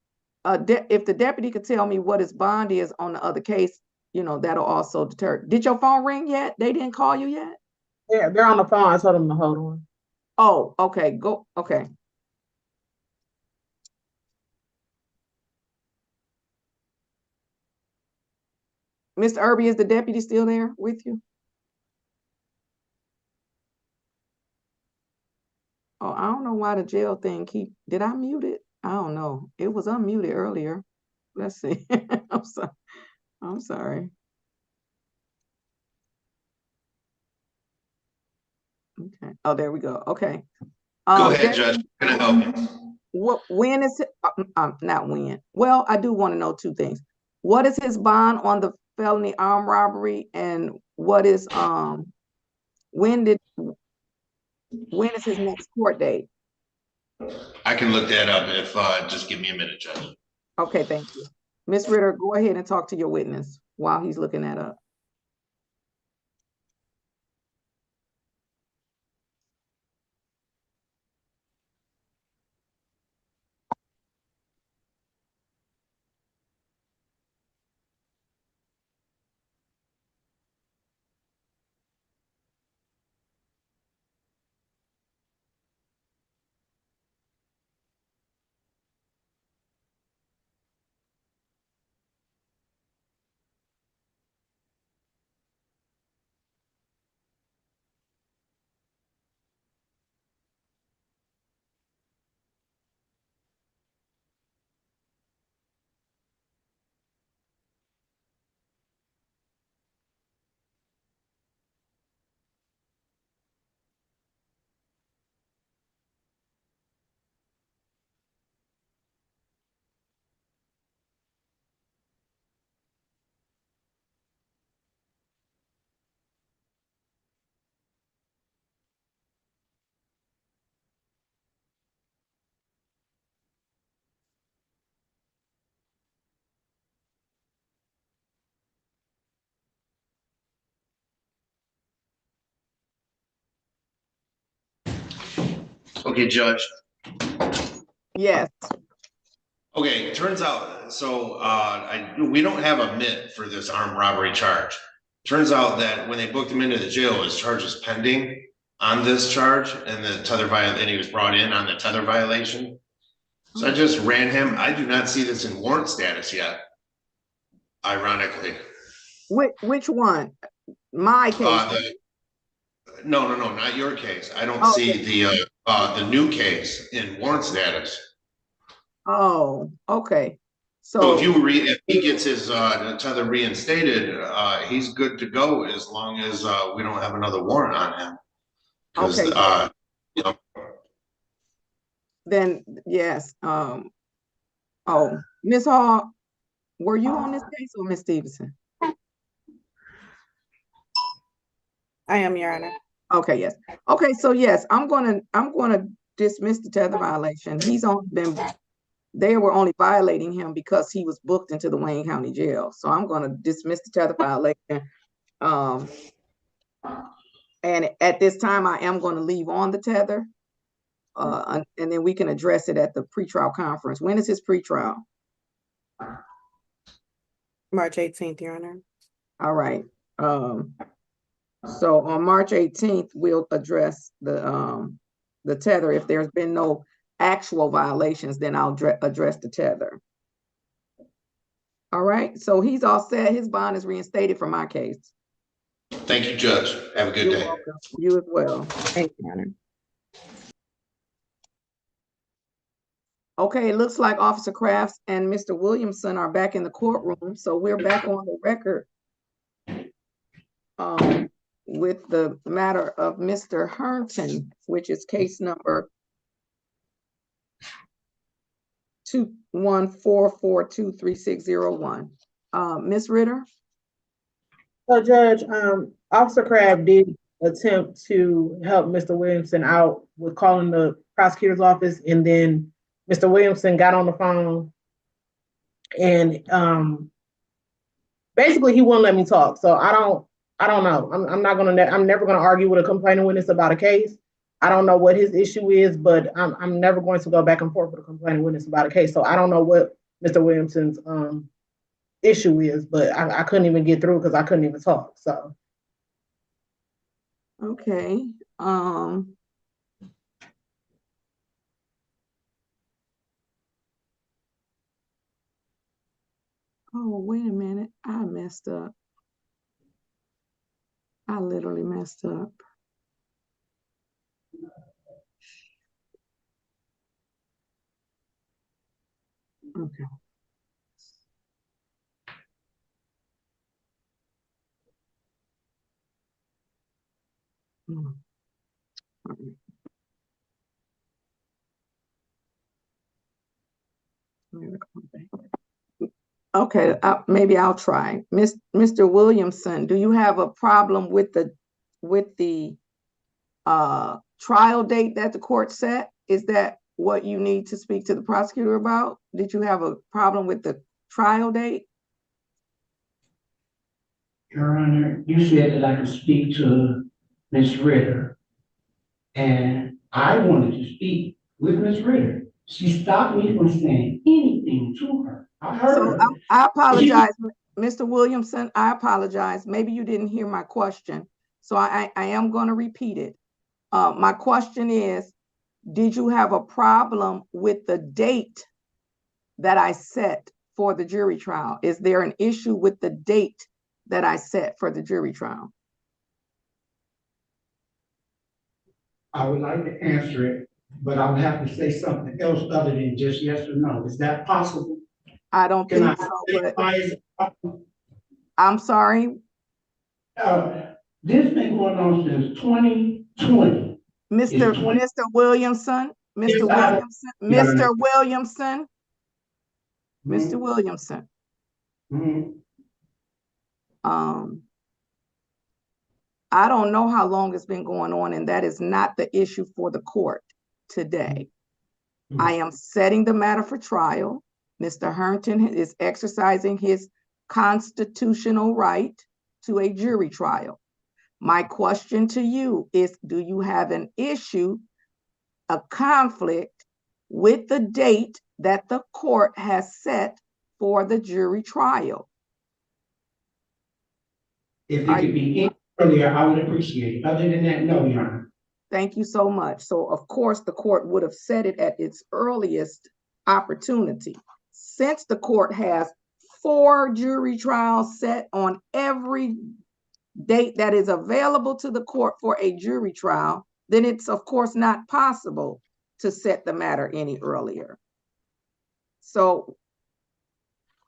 if the deputy could tell me what his bond is on the other case, that'll also deter. Did your phone ring yet? They didn't call you yet?
Yeah, they're on the phone. I told them to hold on.
Oh, okay, go, okay. Mr. Irby, is the deputy still there with you? Oh, I don't know why the jail thing did I mute it? I don't know. It was unmuted earlier. Let's see. I'm sorry. Okay. Oh, there we go. Okay.
Go ahead, Judge. Can I help you?
When is it? Not when. Well, I do want to know two things. What is his bond on the felony armed robbery, and what is when is his next court date?
I can look that up if just give me a minute, Judge.
Okay, thank you. Ms. Ritter, go ahead and talk to your witness while he's looking that up.
Okay, Judge.
Yes.
Okay, turns out, so we don't have a MIT for this armed robbery charge. Turns out that when they booked him into the jail, his charge was pending on this charge, and the tether and he was brought in on the tether violation. So I just ran him. I do not see this in warrant status yet, ironically.
Which one? My case.
No, not your case. I don't
Oh,
see the new case in warrant status.
Oh, okay.
So if he gets his tether reinstated, he's good to go as long as we don't have another warrant on him. Because
okay.
you know.
Then yes. Oh, Ms. Hall, were you on this case or Ms. Stevenson?
I am, Your Honor.
Okay, yes. Okay, so yes, I'm gonna dismiss the tether violation. They were only violating him because he was booked into the Wayne County Jail. So I'm gonna dismiss the tether violation. And at this time, I am gonna leave on the tether. And then we can address it at the pretrial conference. When is his pretrial?
March 18th, Your Honor.
All right. So on March 18th, we'll address the tether. If there's been no actual violations, then I'll address the tether. All right. So he's all set. His bond is reinstated for my case.
Thank you, Judge. Have a good day.
Welcome. You as well.
Thank you, Your Honor.
Okay, it looks like Officer Crafts and Mr. Williamson are back in the courtroom. So we're back on the record with the matter of Mr. Herndon, which is case number 214423601. Ms. Ritter?
So Judge, Officer Crabb did attempt to help Mr. Williamson out with calling the prosecutor's office, and then Mr. Williamson got on the phone and basically he wouldn't let me talk. So I don't know. I'm never gonna argue with a complaining witness about a case. I don't know what his issue is, but I'm never going to go back and forth with a complaining witness about a case. So I don't know what Mr. Williamson's issue is, but I couldn't even get through because I couldn't even talk. So
okay. Oh, wait a minute. I messed up. I literally messed up. Okay. Okay, maybe I'll try. Mr. Williamson, do you have a problem with the trial date that the court set? Is that what you need to speak to the prosecutor about? Did you have a problem with the trial date?
Your Honor, you said that I could speak to Ms. Ritter, and I wanted to speak with Ms. Ritter. She stopped me from saying anything to her. I heard her.
I apologize, Mr. Williamson. I apologize. Maybe you didn't hear my question, so I am going to repeat it. My question is, did you have a problem with the date that I set for the jury trial? Is there an issue with the date that I set for the jury trial?
I would like to answer it, but I would have to say something else other than just yes or no. Is that possible?
I don't think so, but I'm sorry.
This has been going on since 2020.
Mr. Williamson, Mr. Williamson, Mr. Williamson, Mr. Williamson. I don't know how long it's been going on, and that is not the issue for the court today. I am setting the matter for trial. Mr. Herndon is exercising his constitutional right to a jury trial. My question to you is, do you have an issue a conflict with the date that the court has set for the jury trial.
If it could be any earlier, I would appreciate it. Other than that, no, Your Honor.
Thank you so much. So of course, the court would have set it at its earliest opportunity. Since the court has 4 jury trials set on every date that is available to the court for a jury trial, then it's of course not possible to set the matter any earlier. So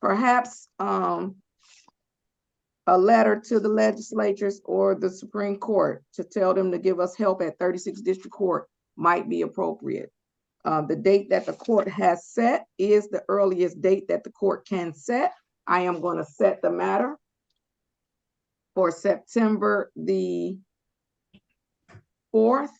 perhaps a letter to the legislatures or the Supreme Court to tell them to give us help at 36th District Court might be appropriate. The date that the court has set is the earliest date that the court can set. I am going to set the matter for September the 4th.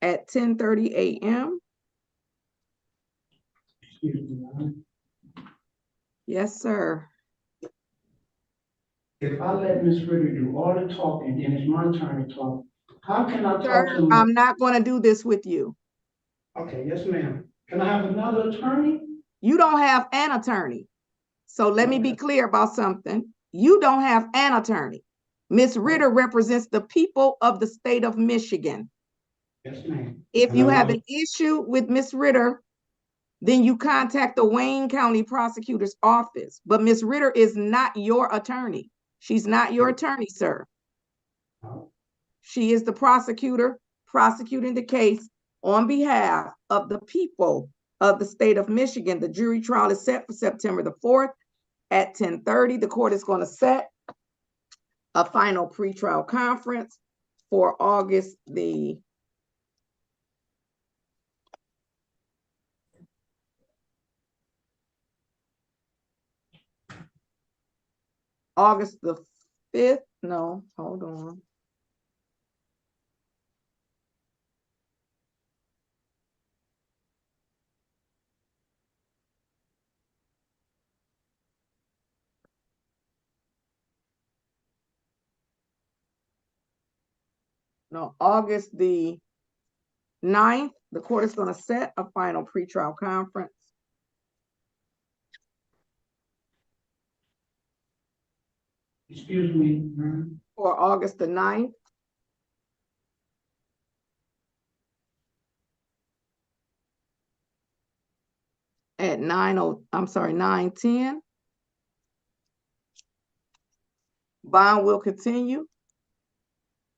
At 10:30 a.m. Yes, sir.
If I let Ms. Ritter do all the talking and it's my turn to talk, how can I
Sir,
talk to my?
I'm not going to do this with you.
Okay, yes, ma'am. Can I have another attorney?
You don't have an attorney. So let me be clear about something. You don't have an attorney. Ms. Ritter represents the people of the state of Michigan.
Yes, ma'am.
If you have an issue with Ms. Ritter, then you contact the Wayne County Prosecutor's Office. But Ms. Ritter is not your attorney. She's not your attorney, sir. She is the prosecutor prosecuting the case on behalf of the people of the state of Michigan. The jury trial is set for September the 4th at 10:30. The court is going to set a final pretrial conference for August the 5th. No, hold on. No, August the 9th, the court is going to set a final pretrial conference.
Excuse me, ma'am.
For August the 9th. At 9:10. Bond will continue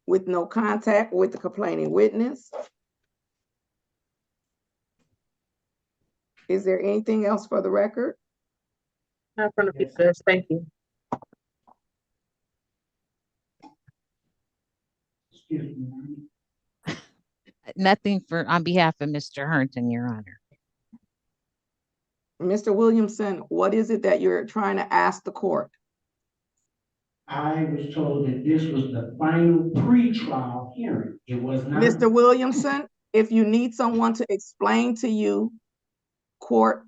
with no contact with the complaining witness. Is there anything else for the record?
Not from the people. Thank you.
Excuse me, ma'am.
Nothing on behalf of Mr. Herndon, Your Honor.
Mr. Williamson, what is it that you're trying to ask the court?
I was told that this was the final pre-trial hearing. It was not.
Mr. Williamson, if you need someone to explain to you court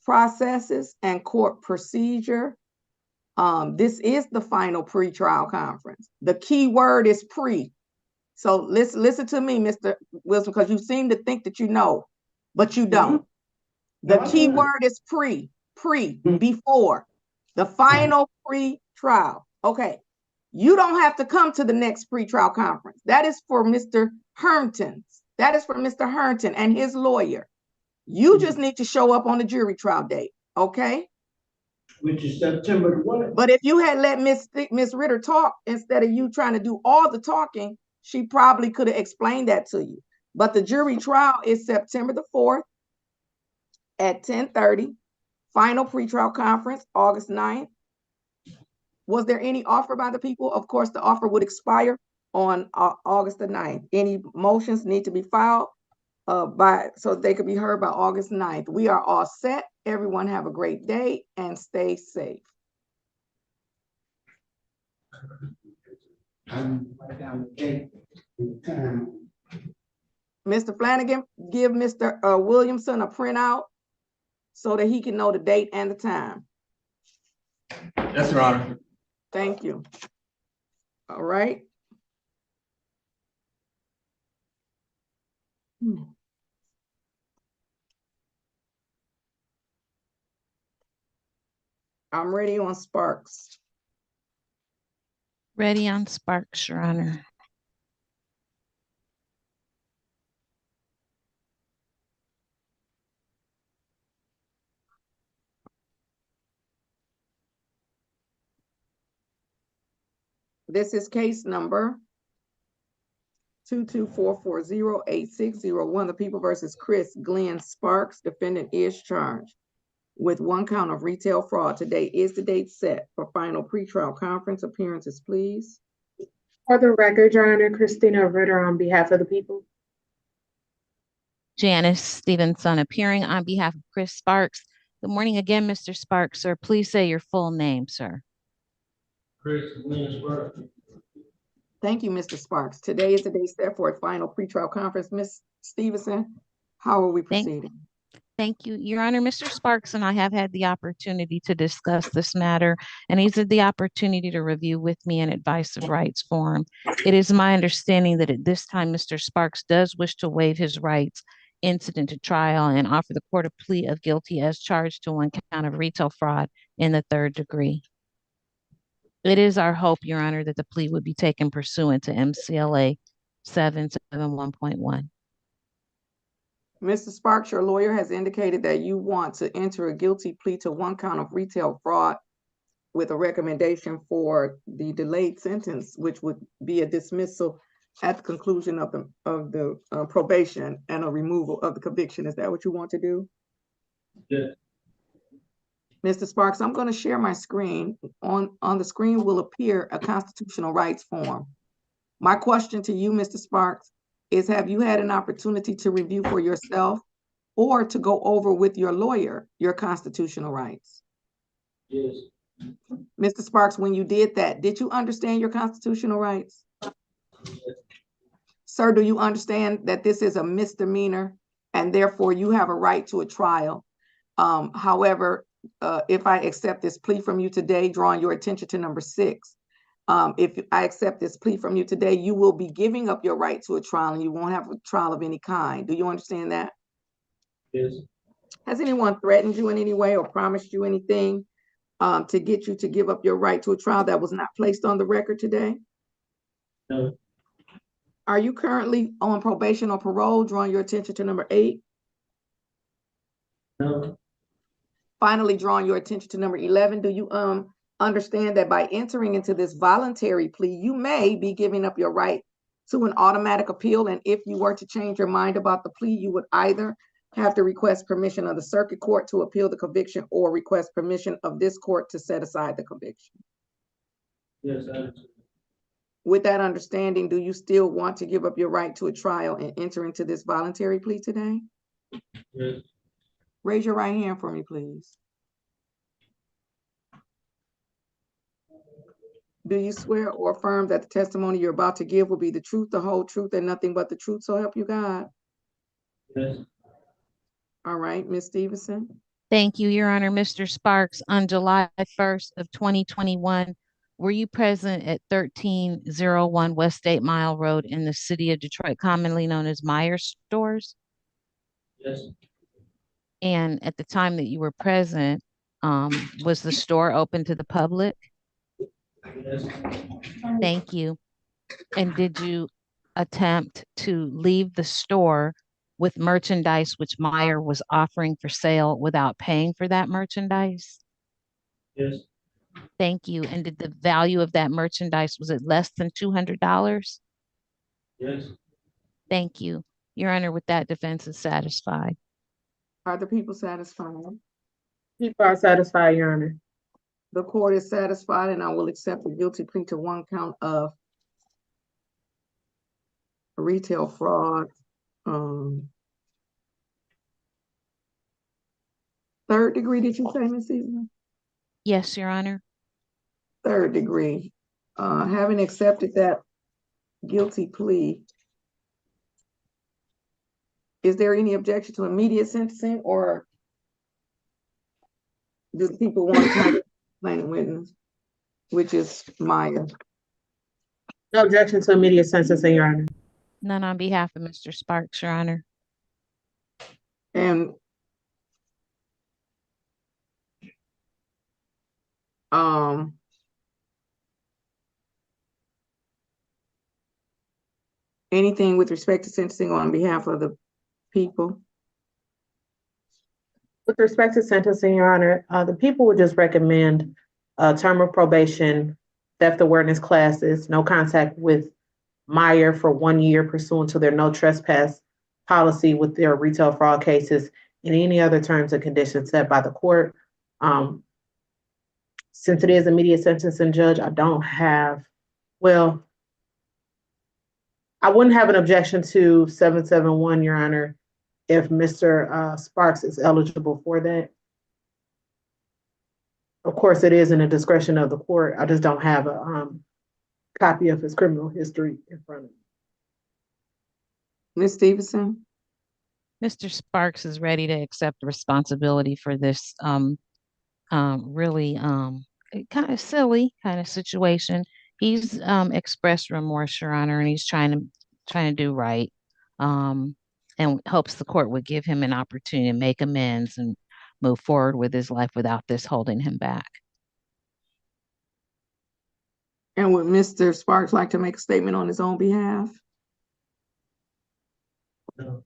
processes and court procedure, this is the final pre-trial conference. The key word is pre. So listen to me, Mr. Wilson, because you seem to think that you know, but you don't. The key word is pre, before. The final pre-trial. Okay. You don't have to come to the next pre-trial conference. That is for Mr. Herndon. That is for Mr. Herndon and his lawyer. You just need to show up on the jury trial date. Okay?
Which is September what?
But if you had let Miss Ritter talk instead of you trying to do all the talking, she probably could have explained that to you. But the jury trial is September the 4th at 10:30. Final pretrial conference, August 9th. Was there any offer by the people? Of course, the offer would expire on August the 9th. Any motions need to be filed so they could be heard by August 9th. We are all set. Everyone have a great day and stay safe.
Write down the date and the time.
Mr. Flanagan, give Mr. Williamson a printout so that he can know the date and the time.
Yes, Your Honor.
Thank you. All right. I'm ready on Sparks.
Ready on Sparks, Your Honor.
This is case number 224408601. The People versus Chris Glenn Sparks. Defendant is charged with 1 count of retail fraud. Today is the date set for final pretrial conference. Appearances, please.
For the record, Your Honor, Christina Ritter on behalf of the people.
Janice Stevenson appearing on behalf of Chris Sparks. Good morning again, Mr. Sparks, sir. Please say your full name, sir.
Chris Glenn Sparks.
Thank you, Mr. Sparks. Today is the day set for a final pretrial conference. Ms. Stevenson, how are we proceeding?
Thank you, Your Honor. Mr. Sparks and I have had the opportunity to discuss this matter, and he's had the opportunity to review with me an advice of rights form. It is my understanding that at this time, Mr. Sparks does wish to waive his rights incident to trial and offer the court a plea of guilty as charged to 1 count of retail fraud in the 3rd degree. It is our hope, Your Honor, that the plea would be taken pursuant to MCLA 771.1.
Mr. Sparks, your lawyer has indicated that you want to enter a guilty plea to 1 count of retail fraud with a recommendation for the delayed sentence, which would be a dismissal at the conclusion of the probation and a removal of the conviction. Is that what you want to do?
Yes.
Mr. Sparks, I'm going to share my screen. On the screen will appear a constitutional rights form. My question to you, Mr. Sparks, is have you had an opportunity to review for yourself or to go over with your lawyer your constitutional rights?
Yes.
Mr. Sparks, when you did that, did you understand your constitutional rights?
Yes.
Sir, do you understand that this is a misdemeanor and therefore you have a right to a trial? However, if I accept this plea from you today, drawing your attention to number 6, if I accept this plea from you today, you will be giving up your right to a trial and you won't have a trial of any kind. Do you understand that?
Yes.
Has anyone threatened you in any way or promised you anything to get you to give up your right to a trial that was not placed on the record today?
No.
Are you currently on probation or parole, drawing your attention to number 8?
No.
Finally, drawing your attention to number 11, do you understand that by entering into this voluntary plea, you may be giving up your right to an automatic appeal? And if you were to change your mind about the plea, you would either have to request permission of the circuit court to appeal the conviction or request permission of this court to set aside the conviction.
Yes, I understand.
With that understanding, do you still want to give up your right to a trial and enter into this voluntary plea today?
Yes.
Raise your right hand for me, please. Do you swear or affirm that the testimony you're about to give will be the truth, the whole truth, and nothing but the truth, so help you God?
Yes.
All right, Ms. Stevenson.
Thank you, Your Honor. Mr. Sparks, on July 1st of 2021, were you present at 1301 West 8 Mile Road in the city of Detroit, commonly known as Myers Stores?
Yes.
And at the time that you were present, was the store open to the public?
Yes.
Thank you. And did you attempt to leave the store with merchandise which Meyer was offering for sale without paying for that merchandise?
Yes.
Thank you. And did the value of that merchandise, was it less than $200?
Yes.
Thank you. Your Honor, with that, defense is satisfied.
Are the people satisfied?
People are satisfied, Your Honor.
The court is satisfied, and I will accept the guilty plea to 1 count of retail fraud. 3rd degree, did you say, Ms. Stevenson?
Yes, Your Honor.
3rd degree. Having accepted that guilty plea, is there any objection to immediate sentencing, or do the people want to come plain witness? which is Maya.
No objection to immediate sentencing, Your Honor.
None on behalf of Mr. Sparks, Your Honor.
And anything with respect to sentencing on behalf of the people?
With respect to sentencing, Your Honor, the people would just recommend a term of probation, theft awareness classes, no contact with Meyer for 1 year pursuant to their no trespass policy with their retail fraud cases, and any other terms and conditions set by the court. Since it is immediate sentencing, Judge, I don't have, well, I wouldn't have an objection to 771, Your Honor, if Mr. Sparks is eligible for that. Of course, it is in the discretion of the court. I just don't have a copy of his criminal history in front of me.
Ms. Stevenson?
Mr. Sparks is ready to accept responsibility for this really kind of silly kind of situation. He's expressed remorse, Your Honor, and he's trying to do right. And hopes the court would give him an opportunity to make amends and move forward with his life without this holding him back.
And would Mr. Sparks like to make a statement on his own behalf?
No.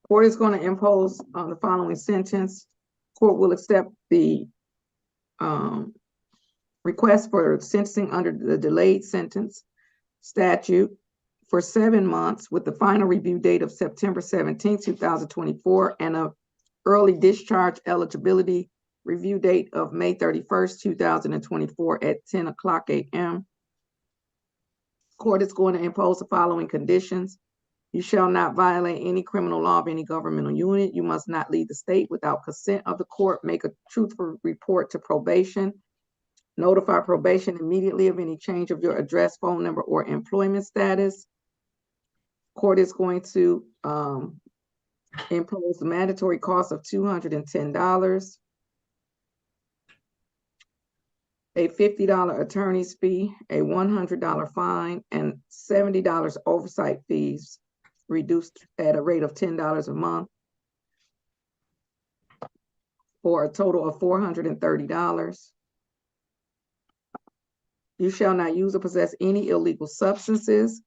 Court is going to impose the following sentence. Court will accept the request for sentencing under the delayed sentence statute for 7 months with the final review date of September 17th, 2024, and a early discharge eligibility review date of May 31st, 2024 at 10:00 a.m. Court is going to impose the following conditions. You shall not violate any criminal law of any governmental unit. You must not leave the state without consent of the court. Make a truthful report to probation. Notify probation immediately of any change of your address, phone number, or employment status. Court is going to impose the mandatory cost of $210, a $50 attorney's fee, a $100 fine, and $70 oversight fees, reduced at a rate of $10 a month, for a total of $430. You shall not use or possess any illegal substances.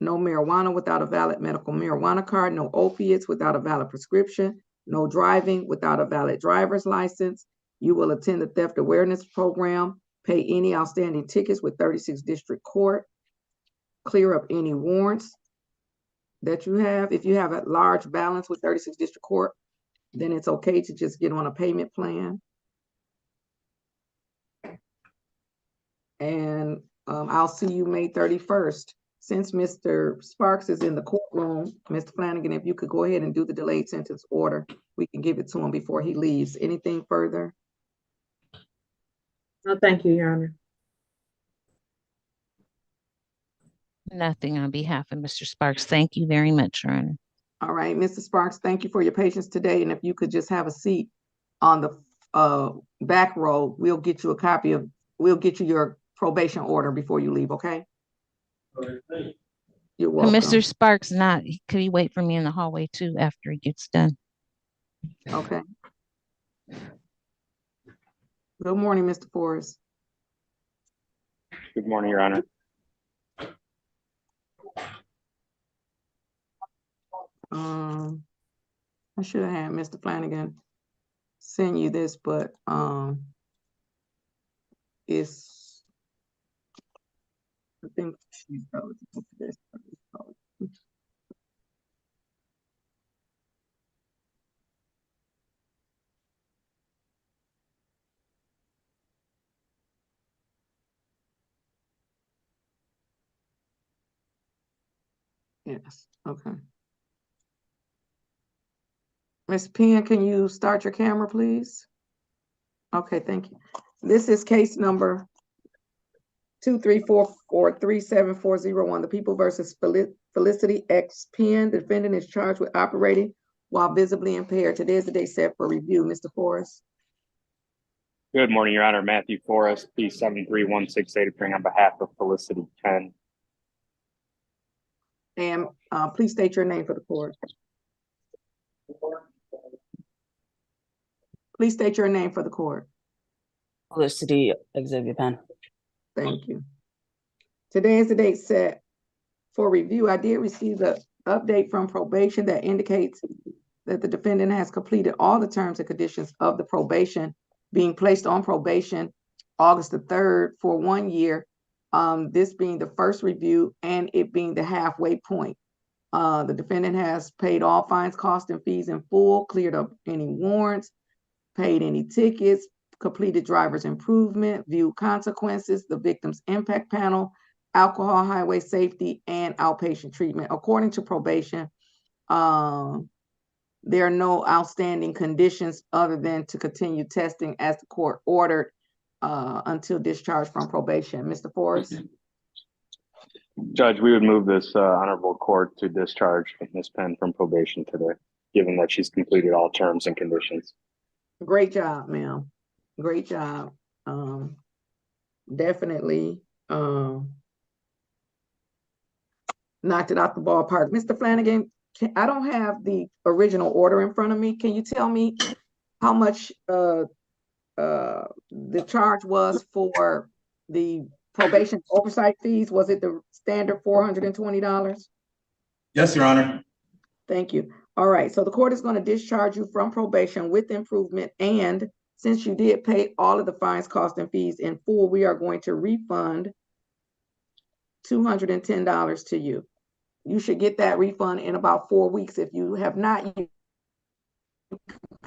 No marijuana without a valid medical marijuana card. No opiates without a valid prescription. No driving without a valid driver's license. You will attend the theft awareness program. Pay any outstanding tickets with 36th District Court. Clear up any warrants that you have. If you have a large balance with 36th District Court, then it's okay to just get on a payment plan. And I'll see you May 31st. Since Mr. Sparks is in the courtroom, Mr. Flanagan, if you could go ahead and do the delayed sentence order, we can give it to him before he leaves. Anything further?
No, thank you, Your Honor.
Nothing on behalf of Mr. Sparks. Thank you very much, Your Honor.
All right, Mr. Sparks, thank you for your patience today. And if you could just have a seat on the back row, we'll get you your probation order before you leave, okay? You're welcome.
Mr. Sparks, could he wait for me in the hallway too after he gets done?
Okay. Good morning, Mr. Forrest.
Good morning, Your Honor.
I should have had Mr. Flanagan send you this, but it's, I think she's eligible for this. Yes, okay. Ms. Penn, can you start your camera, please? Okay, thank you. This is case number 234437401. The People versus Felicity X. Penn. The defendant is charged with operating while visibly impaired. Today is the day set for review. Mr. Forrest.
Good morning, Your Honor. Matthew Forrest, P73168, appearing on behalf of Felicity Penn.
And please state your name for the court. Please state your name for the court.
Felicity Xavier Penn.
Thank you. Today is the date set for review. I did receive the update from probation that indicates that the defendant has completed all the terms and conditions of the probation, being placed on probation August the 3rd for 1 year, this being the first review and it being the halfway point. The defendant has paid all fines, costs, and fees in full, cleared up any warrants, paid any tickets, completed driver's improvement, viewed consequences, the victim's impact panel, alcohol, highway safety, and outpatient treatment. According to probation, there are no outstanding conditions other than to continue testing as the court ordered until discharge from probation. Mr. Forrest?
Judge, we would move this honorable court to discharge Ms. Penn from probation today, given that she's completed all terms and conditions.
Great job, ma'am. Great job. Definitely knocked it out the ballpark. Mr. Flanagan, I don't have the original order in front of me. Can you tell me how much the charge was for the probation oversight fees? Was it the standard $420?
Yes, Your Honor.
Thank you. All right, so the court is going to discharge you from probation with improvement, and since you did pay all of the fines, costs, and fees in full, we are going to refund $210 to you. You should get that refund in about 4 weeks. If you have not, you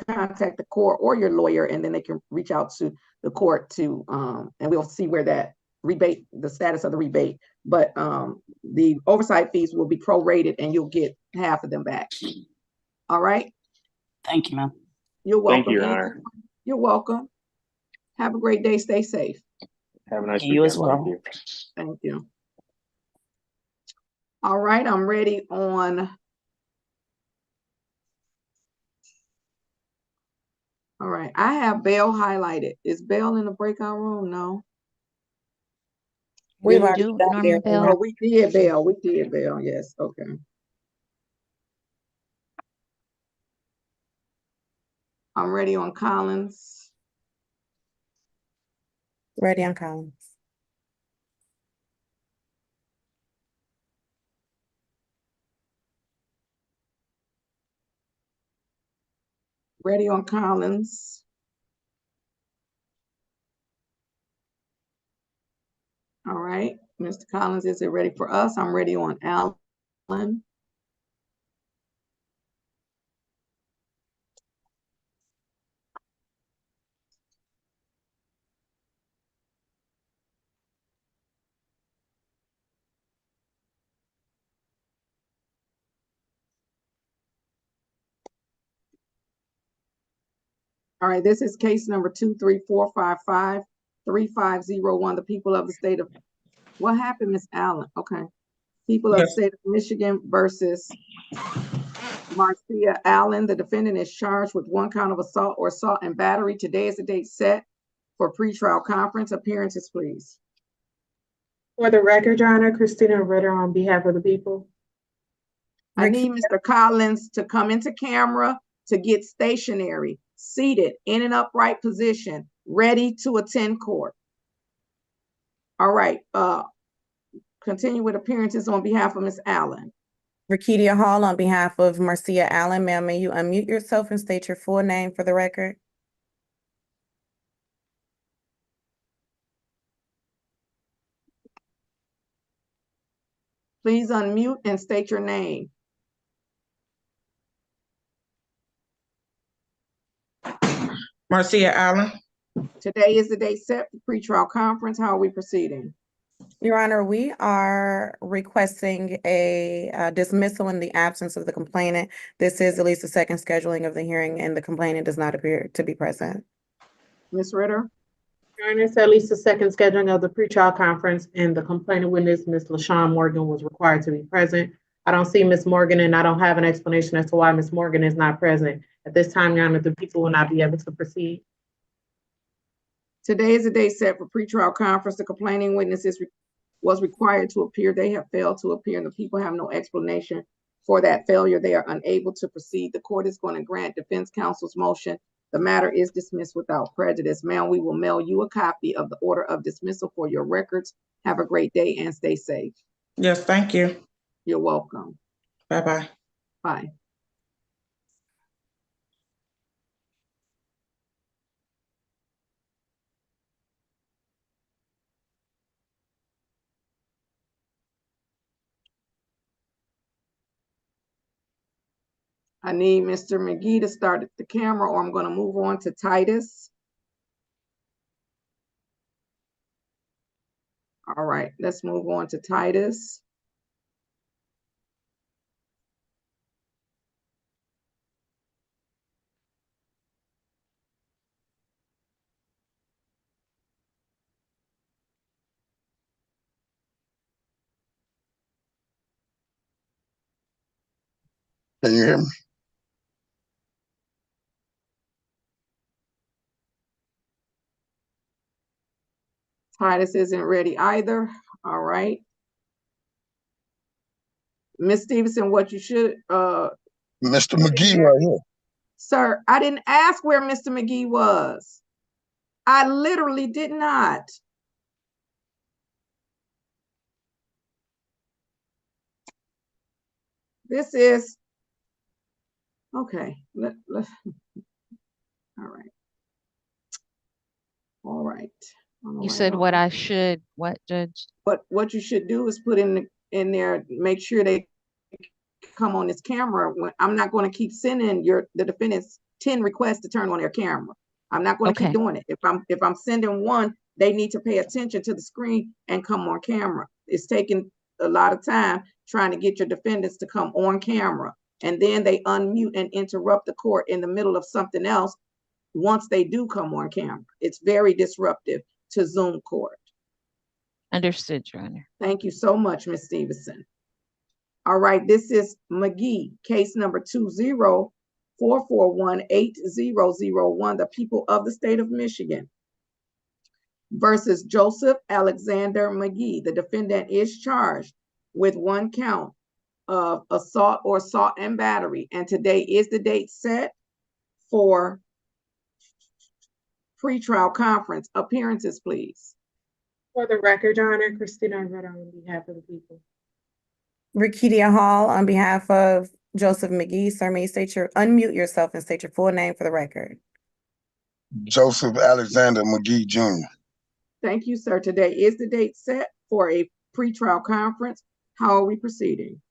contact the court or your lawyer, and then they can reach out to the court to, and we'll see where that rebate, the status of the rebate. But the oversight fees will be prorated, and you'll get half of them back. All right.
Thank you, ma'am.
You're welcome.
Thank you, Your Honor.
You're welcome. Have a great day. Stay safe.
Have a nice
You
weekend.
as well.
Thank you.
Thank you. All right, I'm ready on. All right, I have bail highlighted. Is bail in the breakout room? No.
We've
We
already
do,
got
Norman
there.
Bell.
Oh, we did bail. We did bail. Yes. Okay. I'm ready on Collins.
Ready on Collins.
Ready on Collins. All right, Mr. Collins, is it ready for us? I'm ready on Allen. All right, this is case number 234553501. The people of the state of, what happened, Miss Allen? Okay. People of the state of Michigan versus Marcia Allen. The defendant is charged with 1 count of assault or assault and battery. Today is the date set for pretrial conference. Appearances, please.
For the record, Your Honor, Christina Ritter on behalf of the people.
I need Mr. Collins to come into camera, to get stationary, seated in an upright position, ready to attend court. All right, continue with appearances on behalf of Ms. Allen.
Rakedia Hall on behalf of Marcia Allen. Ma'am, may you unmute yourself and state your full name for the record?
Please unmute and state your name.
Marcia Allen.
Today is the date set for pretrial conference. How are we proceeding?
Your Honor, we are requesting a dismissal in the absence of the complainant. This is at least the second scheduling of the hearing, and the complainant does not appear to be present.
Ms. Ritter?
Your Honor, it's at least the second scheduling of the pretrial conference, and the complainant witness, Ms. LaShawn Morgan, was required to be present. I don't see Ms. Morgan, and I don't have an explanation as to why Ms. Morgan is not present. At this time, Your Honor, the people will not be able to proceed.
Today is the date set for pretrial conference. The complaining witness was required to appear. They have failed to appear, and the people have no explanation for that failure. They are unable to proceed. The court is going to grant defense counsel's motion. The matter is dismissed without prejudice. Ma'am, we will mail you a copy of the order of dismissal for your records. Have a great day and stay safe.
Yes, thank you.
You're welcome.
Bye-bye.
Bye. I need Mr. McGee to start the camera, or I'm going to move on to Titus. All right, let's move on to Titus.
Can you hear me?
Titus isn't ready either. All right. Ms. Stevenson, what you should
Mr. McGee right here.
Sir, I didn't ask where Mr. McGee was. I literally did not. This is okay. All right. All right.
You said what I should, what, Judge?
What you should do is put in there, make sure they come on this camera. I'm not going to keep sending the defendants 10 requests to turn on their camera. I'm not going to keep doing it. If I'm sending one, they need to pay attention to the screen and come on camera. It's taking a lot of time trying to get your defendants to come on camera, and then they unmute and interrupt the court in the middle of something else once they do come on camera. It's very disruptive to Zoom court.
Understood, Your Honor.
Thank you so much, Ms. Stevenson. All right, this is McGee, case number 20-441-8001, the people of the state of Michigan versus Joseph Alexander McGee. The defendant is charged with 1 count of assault or assault and battery. And today is the date set for pretrial conference. Appearances, please.
For the record, Your Honor, Christina Ritter on behalf of the people.
Rakidia Hall on behalf of Joseph McGee. Sir, may you unmute yourself and state your full name for the record.
Joseph Alexander McGee, Jr.
Thank you, sir. Today is the date set for a pretrial conference. How are we proceeding?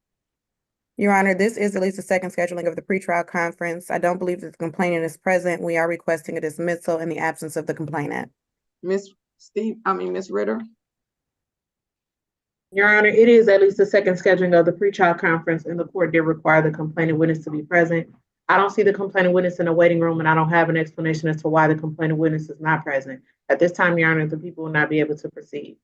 Your Honor, this is at least the second scheduling of the pretrial conference. I don't believe that the complainant is present. We are requesting a dismissal in the absence of the complainant.
Ms. Ritter.
Your Honor, it is at least the second scheduling of the pretrial conference, and the court did require the complainant witness to be present. I don't see the complainant witness in the waiting room, and I don't have an explanation as to why the complainant witness is not present. At this time, Your Honor, the people will not be able to proceed.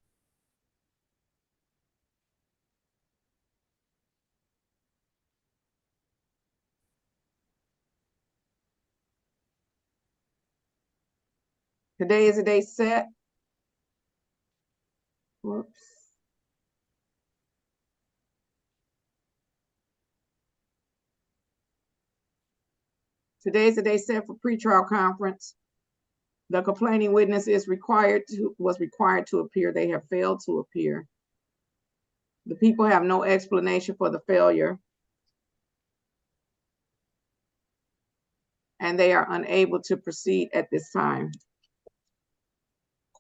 Today is the date set. Whoops. Today is the day set for pretrial conference. The complaining witness was required to appear. They have failed to appear. The people have no explanation for the failure, and they are unable to proceed at this time.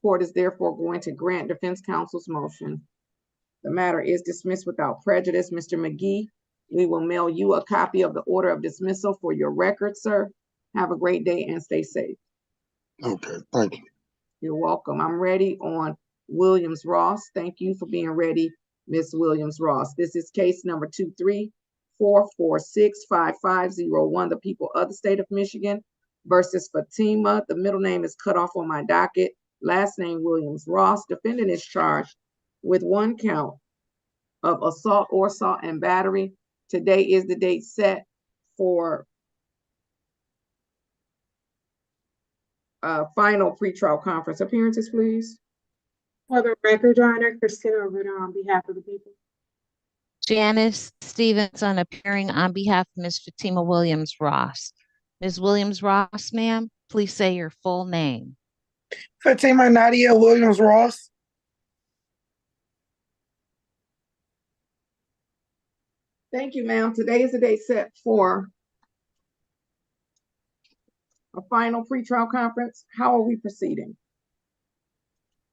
Court is therefore going to grant defense counsel's motion. The matter is dismissed without prejudice. Mr. McGee, we will mail you a copy of the order of dismissal for your record, sir. Have a great day and stay safe.
Okay, thank you.
You're welcome. I'm ready on Williams-Ross. Thank you for being ready, Ms. Williams-Ross. This is case number 234465501, the people of the state of Michigan versus Fatima. The middle name is cut off on my docket. Last name Williams-Ross. Defendant is charged with 1 count of assault or assault and battery. Today is the date set for final pretrial conference. Appearances, please.
For the record, Your Honor, Christina Ritter on behalf of the people.
Janice Stevenson appearing on behalf of Ms. Fatima Williams-Ross. Ms. Williams-Ross, ma'am, please say your full name.
Fatima Nadia Williams-Ross.
Thank you, ma'am. Today is the date set for a final pretrial conference. How are we proceeding?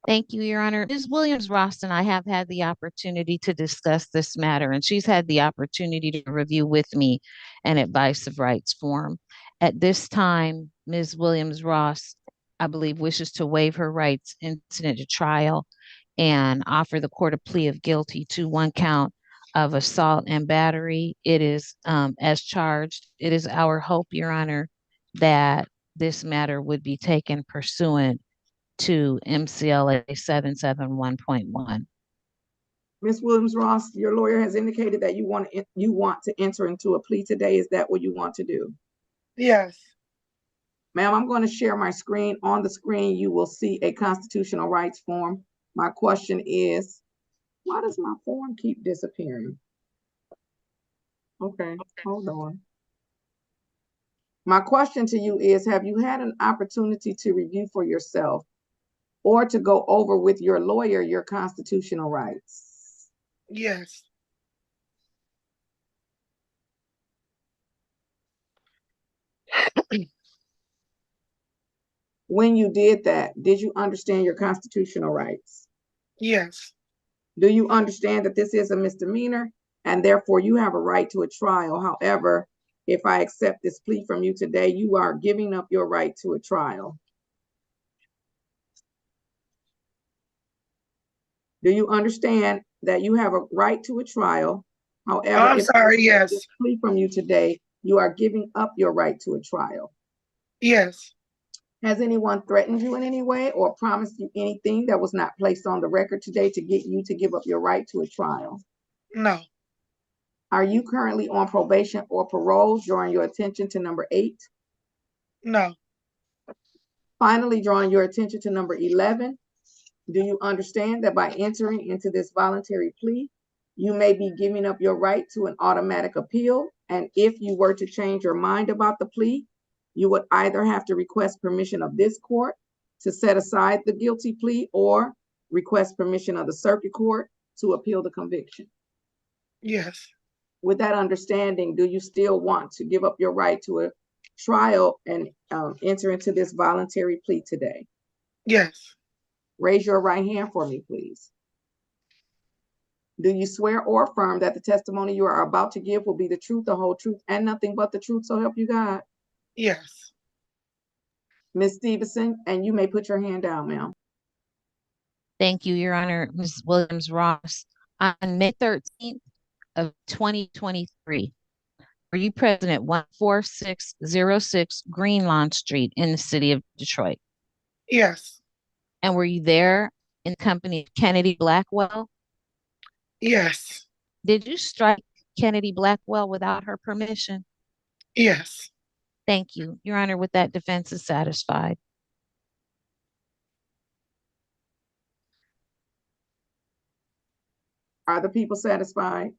Thank you, Your Honor. Ms. Williams-Ross and I have had the opportunity to discuss this matter, and she's had the opportunity to review with me an advice of rights form. At this time, Ms. Williams-Ross, I believe, wishes to waive her rights incident to trial and offer the court a plea of guilty to 1 count of assault and battery. It is as charged. It is our hope, Your Honor, that this matter would be taken pursuant to MCLA 771.1.
Ms. Williams-Ross, your lawyer has indicated that you want to enter into a plea today. Is that what you want to do?
Yes.
Ma'am, I'm going to share my screen. On the screen, you will see a constitutional rights form. My question is, why does my form keep disappearing? Okay, hold on. My question to you is, have you had an opportunity to review for yourself or to go over with your lawyer your constitutional rights?
Yes.
When you did that, did you understand your constitutional rights?
Yes.
Do you understand that this is a misdemeanor and therefore you have a right to a trial? However, if I accept this plea from you today, you are giving up your right to a trial. Do you understand that you have a right to a trial? However,
I'm
if
sorry,
I accept
yes.
this plea from you today, you are giving up your right to a trial.
Yes.
Has anyone threatened you in any way or promised you anything that was not placed on the record today to get you to give up your right to a trial?
No.
Are you currently on probation or parole? Drawing your attention to number 8.
No.
Finally, drawing your attention to number 11. Do you understand that by entering into this voluntary plea, you may be giving up your right to an automatic appeal? And if you were to change your mind about the plea, you would either have to request permission of this court to set aside the guilty plea or request permission of the circuit court to appeal the conviction.
Yes.
With that understanding, do you still want to give up your right to a trial and enter into this voluntary plea today?
Yes.
Raise your right hand for me, please. Do you swear or affirm that the testimony you are about to give will be the truth, the whole truth, and nothing but the truth, so help you God?
Yes.
Ms. Stevenson, and you may put your hand down, ma'am.
Thank you, Your Honor. Ms. Williams-Ross, on May 13th of 2023, were you present at 14606 Green Lawn Street in the city of Detroit?
Yes.
And were you there in company of Kennedy Blackwell?
Yes.
Did you strike Kennedy Blackwell without her permission?
Yes.
Thank you, Your Honor. With that, defense is satisfied.
Are the people satisfied?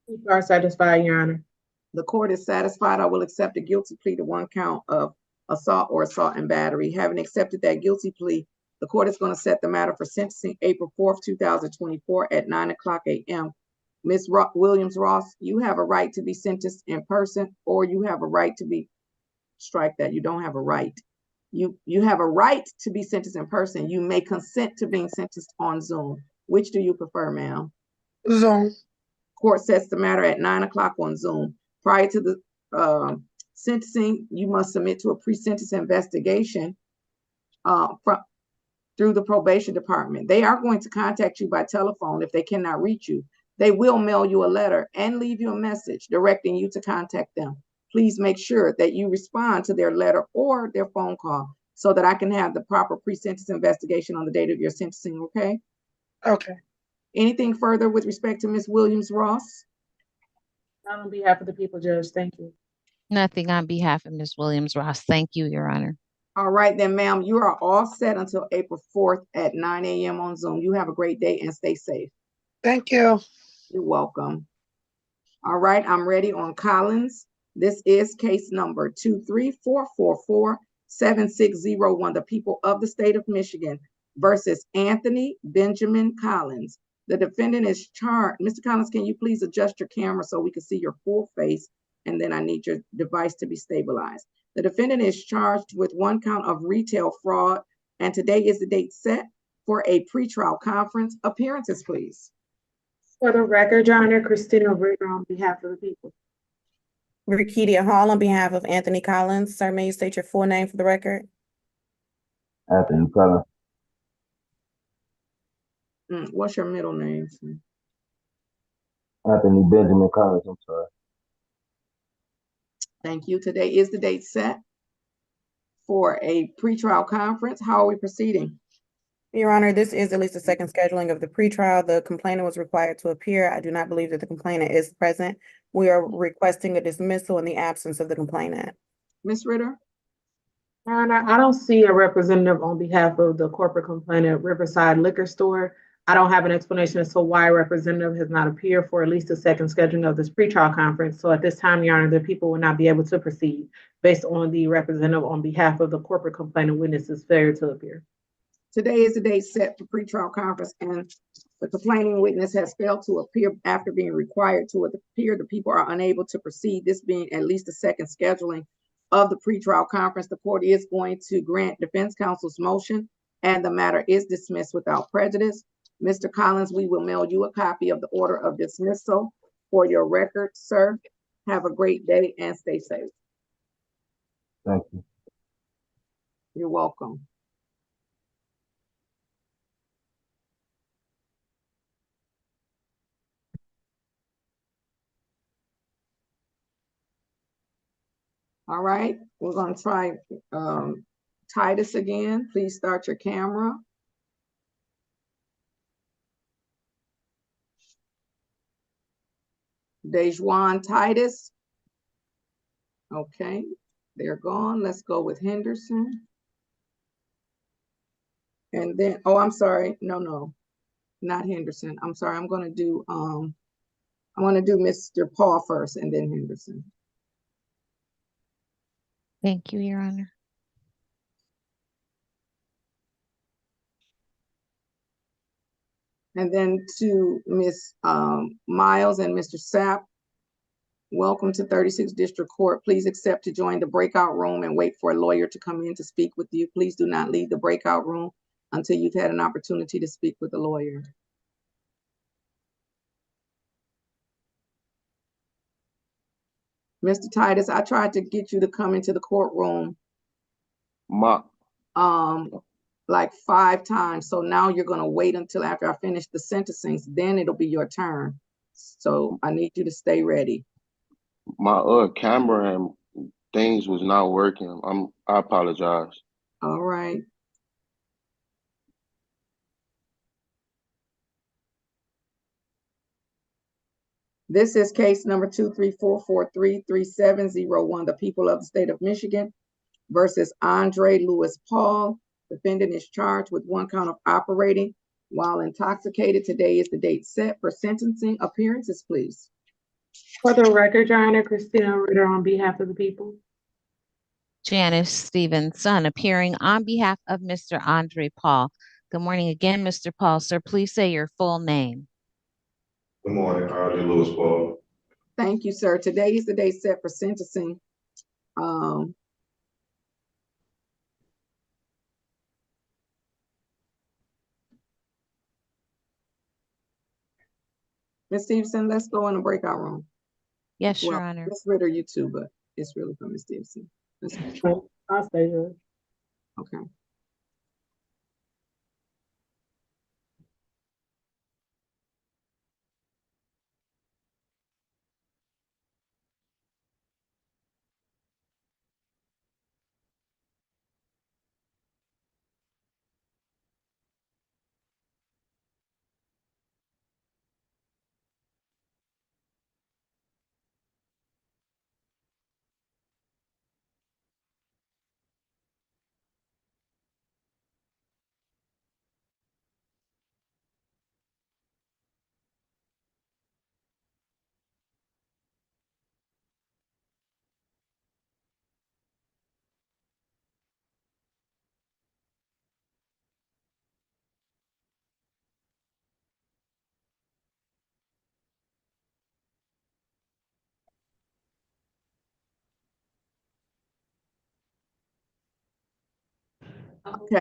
People are satisfied, Your Honor.
The court is satisfied. I will accept a guilty plea to 1 count of assault or assault and battery. Having accepted that guilty plea, the court is going to set the matter for sentencing April 4th, 2024 at 9:00 a.m. Ms. Williams-Ross, you have a right to be sentenced in person, or you have a right to be, strike that, you don't have a right. You have a right to be sentenced in person. You may consent to being sentenced on Zoom. Which do you prefer, ma'am?
Zoom.
Court sets the matter at 9:00 on Zoom. Prior to the sentencing, you must submit to a pre-sentence investigation through the probation department. They are going to contact you by telephone if they cannot reach you. They will mail you a letter and leave you a message directing you to contact them. Please make sure that you respond to their letter or their phone call so that I can have the proper pre-sentence investigation on the date of your sentencing, okay?
Okay.
Anything further with respect to Ms. Williams-Ross?
Not on behalf of the people, Judge. Thank you.
Nothing on behalf of Ms. Williams-Ross. Thank you, Your Honor.
All right then, ma'am, you are all set until April 4th at 9 a.m. on Zoom. You have a great day and stay safe.
Thank you.
You're welcome. All right, I'm ready on Collins. This is case number 234447601, the people of the state of Michigan versus Anthony Benjamin Collins. The defendant is charged. Mr. Collins, can you please adjust your camera so we can see your full face? And then I need your device to be stabilized. The defendant is charged with 1 count of retail fraud, and today is the date set for a pretrial conference. Appearances, please.
For the record, Your Honor, Christina Ritter on behalf of the people.
Rakedia Hall on behalf of Anthony Collins. Sir, may you state your full name for the record?
Anthony Collins.
What's your middle name?
Anthony Benjamin Collins, I'm sorry.
Thank you. Today is the date set for a pretrial conference. How are we proceeding?
Your Honor, this is at least the second scheduling of the pretrial. The complainant was required to appear. I do not believe that the complainant is present. We are requesting a dismissal in the absence of the complainant.
Ms. Ritter?
Your Honor, I don't see a representative on behalf of the corporate complainant, Riverside Liquor Store. I don't have an explanation as to why a representative has not appeared for at least the second scheduling of this pretrial conference. So at this time, Your Honor, the people will not be able to proceed based on the representative on behalf of the corporate complainant witness's failure to appear.
Today is the date set for pretrial conference, and the complaining witness has failed to appear after being required to appear. The people are unable to proceed, this being at least the second scheduling of the pretrial conference. The court is going to grant defense counsel's motion, and the matter is dismissed without prejudice. Mr. Collins, we will mail you a copy of the order of dismissal for your record, sir. Have a great day and stay safe.
Thank you.
You're welcome. All right, we're going to try Titus again. Please start your camera. Dejuan Titus. Okay, they're gone. Let's go with Henderson. And then, oh, I'm sorry. No, not Henderson. I'm sorry. I'm going to do Mr. Paul first and then Henderson.
Thank you, Your Honor.
And then to Ms. Miles and Mr. Sapp, welcome to 36th District Court. Please accept to join the breakout room and wait for a lawyer to come in to speak with you. Please do not leave the breakout room until you've had an opportunity to speak with the lawyer. Mr. Titus, I tried to get you to come into the courtroom like 5 times. So now you're going to wait until after I finish the sentencing. Then it'll be your turn. So I need you to stay ready.
My camera and things was not working. I apologize.
All right. This is case number 234433701, the people of the state of Michigan versus Andre Lewis Paul. Defendant is charged with 1 count of operating while intoxicated. Today is the date set for sentencing. Appearances, please.
For the record, Your Honor, Christina Ritter on behalf of the people.
Janice Stevenson appearing on behalf of Mr. Andre Paul. Good morning again, Mr. Paul. Sir, please say your full name.
Good morning, Andre Lewis Paul.
Thank you, sir. Today is the day set for sentencing. Ms. Stevenson, let's go in the breakout room.
Yes, Your Honor.
Ms. Ritter, you too, but it's really for Ms. Stevenson.
I'll stay here.
Okay. Okay.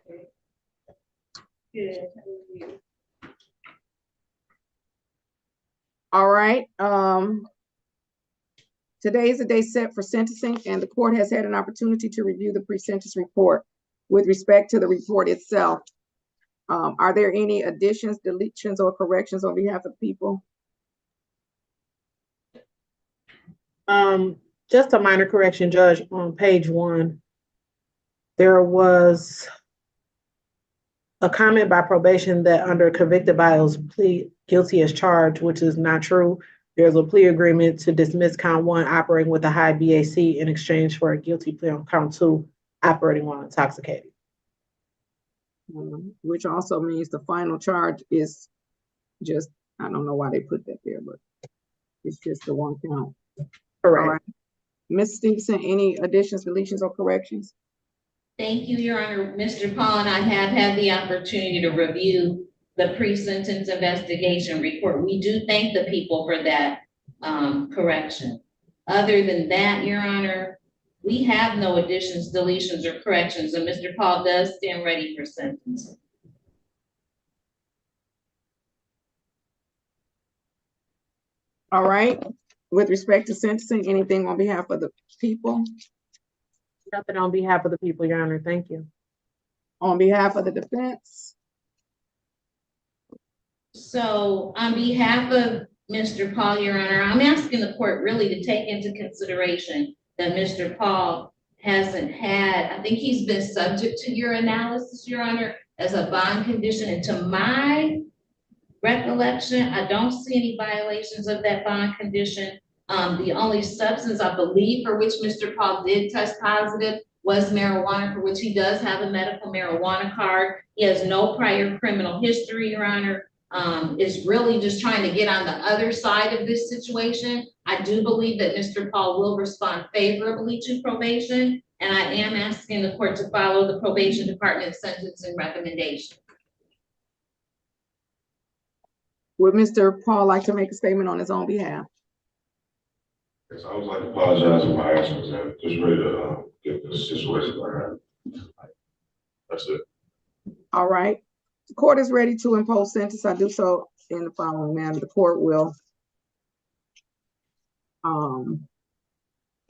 All right, today is the day set for sentencing, and the court has had an opportunity to review the pre-sentence report. With respect to the report itself, are there any additions, deletions, or corrections on behalf of people?
Just a minor correction, Judge, on page 1. There was a comment by probation that under convicted by his plea guilty as charged, which is not true. There's a plea agreement to dismiss count 1 operating with a high BAC in exchange for a guilty plea on count 2 operating while intoxicated.
Which also means the final charge is just, I don't know why they put that there, but it's just the 1 count.
Correct.
All right. Ms. Stevenson, any additions, deletions, or corrections?
Thank you, Your Honor. Mr. Paul and I have had the opportunity to review the pre-sentence investigation report. We do thank the people for that correction. Other than that, Your Honor, we have no additions, deletions, or corrections, and Mr. Paul does stand ready for sentencing.
All right. With respect to sentencing, anything on behalf of the people?
Nothing on behalf of the people, Your Honor. Thank you.
On behalf of the defense?
So on behalf of Mr. Paul, Your Honor, I'm asking the court really to take into consideration that Mr. Paul hasn't had, I think he's been subject to your analysis, Your Honor, as a bond condition. And to my recollection, I don't see any violations of that bond condition. The only substance I believe for which Mr. Paul did test positive was marijuana, for which he does have a medical marijuana card. He has no prior criminal history, Your Honor. Is really just trying to get on the other side of this situation. I do believe that Mr. Paul will respond favorably to probation, and I am asking the court to follow the probation department sentencing recommendation.
Would Mr. Paul like to make a statement on his own behalf?
Yes, I would like to apologize for my actions and just ready to get this situation behind. That's it.
All right. The court is ready to impose sentence. I do so in the following manner. The court will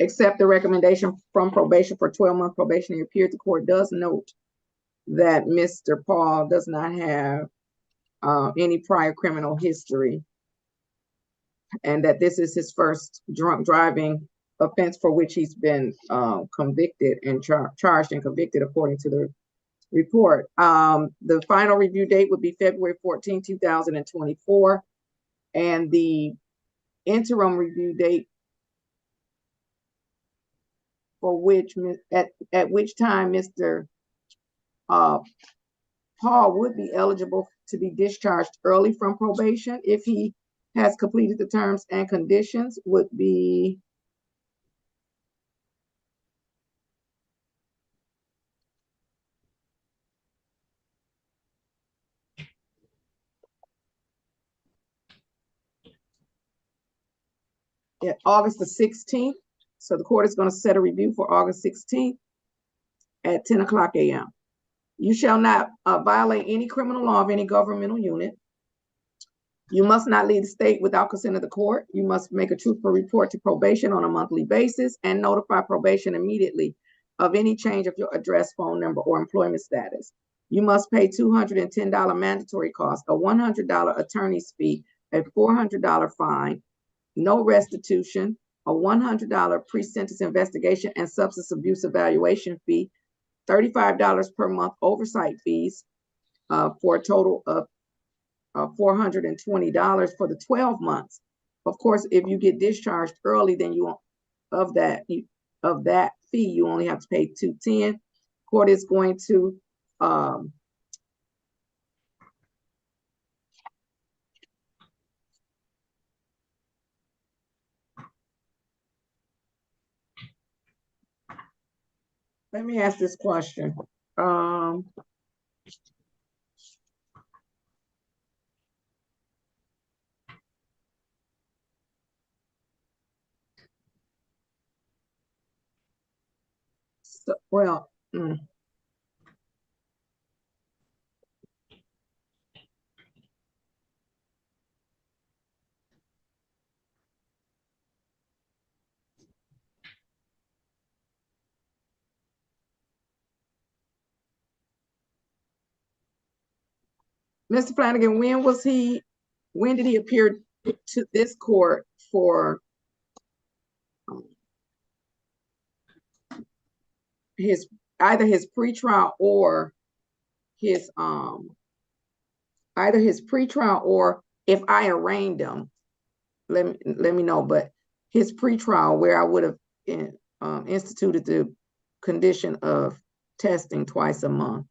accept the recommendation from probation for 12-month probationary period. The court does note that Mr. Paul does not have any prior criminal history, and that this is his first drunk driving offense for which he's been convicted and charged and convicted according to the report. The final review date would be February 14, 2024, and the interim review date for which at which time Mr. Paul would be eligible to be discharged early from probation if he has completed the terms and conditions would be August the 16th. So the court is going to set a review for August 16th at 10 o'clock a.m. You shall not violate any criminal law of any governmental unit. You must not leave the state without consent of the court. You must make a truthful report to probation on a monthly basis and notify probation immediately of any change of your address, phone number, or employment status. You must pay $210 mandatory costs, a $100 attorney's fee, a $400 fine, no restitution, a $100 pre-sentence investigation and substance abuse evaluation fee, $35 per month oversight fees, for a total of $420 for the 12 months. Of course, if you get discharged early, then you of that fee, you only have to pay $210. Court is going to let me ask this question. Mr. Flanagan, when did he appear to this court for either his pretrial or his if I arraigned him, let me know, but his pretrial where I would have instituted the condition of testing twice a month.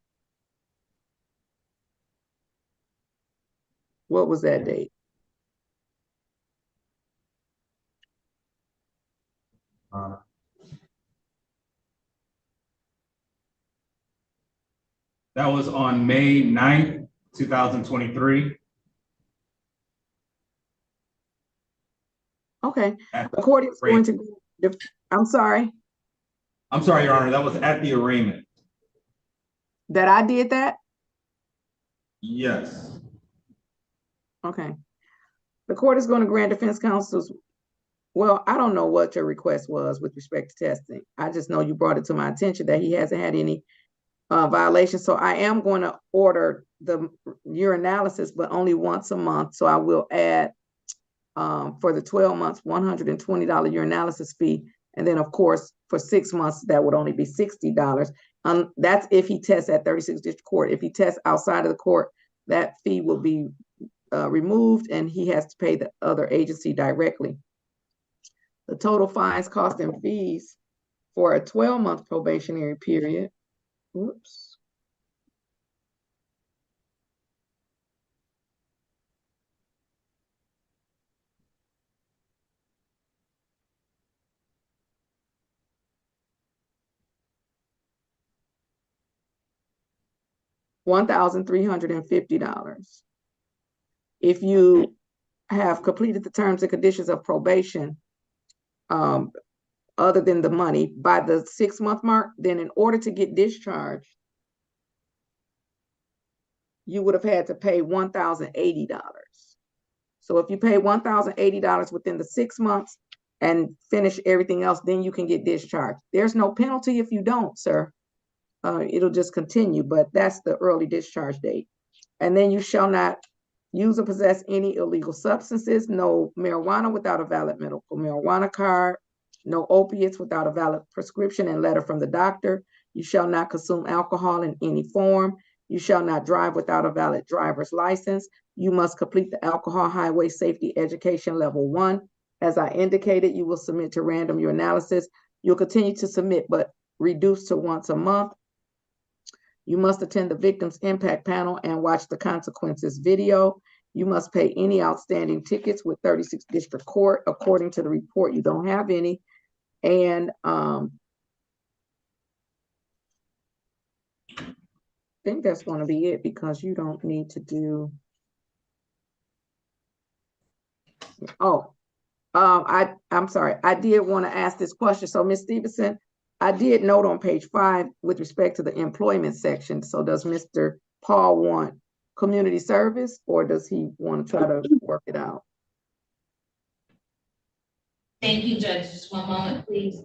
What was that date?
That was on May 9th, 2023.
Okay, the court is going to, I'm sorry,
Your Honor, that was at the arraignment.
that I did that?
Yes.
Okay. The court is going to grant defense counsel's, well, I don't know what your request was with respect to testing. I just know you brought it to my attention that he hasn't had any violations. So I am going to order the urinalysis, but only once a month. So I will add for the 12 months, $120 urinalysis fee. And then of course, for 6 months, that would only be $60. That's if he tests at 36th District Court. If he tests outside of the court, that fee will be removed and he has to pay the other agency directly. The total fines, costs, and fees for a 12-month probationary period. Whoops. $1,350. If you have completed the terms and conditions of probation, other than the money, by the 6-month mark, then in order to get discharged, you would have had to pay $1,080. So if you pay $1,080 within the 6 months and finish everything else, then you can get discharged. There's no penalty if you don't, sir. It'll just continue, but that's the early discharge date. And then you shall not use or possess any illegal substances, no marijuana without a valid medical marijuana card, no opiates without a valid prescription and letter from the doctor. You shall not consume alcohol in any form. You shall not drive without a valid driver's license. You must complete the Alcohol Highway Safety Education Level 1. As I indicated, you will submit to random urinalysis. You'll continue to submit, but reduced to once a month. You must attend the victim's impact panel and watch the consequences video. You must pay any outstanding tickets with 36th District Court. According to the report, you don't have any. And I think that's going to be it because you don't need to do. I'm sorry. I did want to ask this question. So Ms. Stevenson, I did note on page 5 with respect to the employment section. So does Mr. Paul want community service or does he want to try to work it out?
Thank you, Judge. Just one moment, please.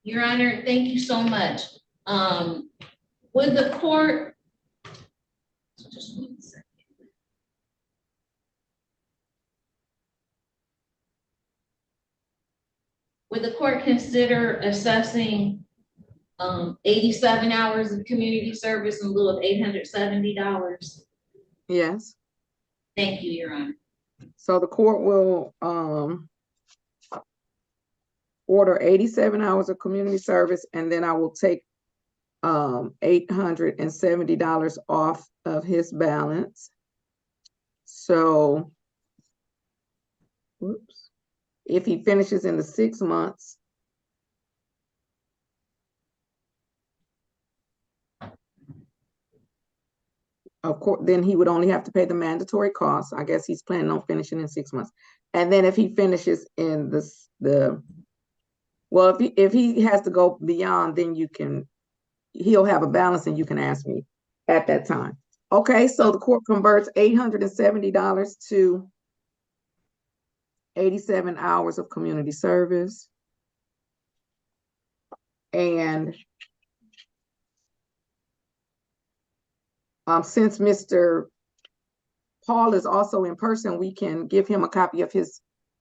Your Honor, thank you so much. Would the court, just 1 second. Would the court consider assessing 87 hours of community service in lieu of $870?
Yes.
Thank you, Your Honor.
So the court will order 87 hours of community service, and then I will take $870 off of his balance. So, whoops, if he finishes in the 6 months, of course, then he would only have to pay the mandatory costs. I guess he's planning on finishing in 6 months. And then if he finishes in well, if he has to go beyond, then he'll have a balance and you can ask me at that time. Okay, so the court converts $870 to 87 hours of community service. And since Mr. Paul is also in person, we can give him a copy of his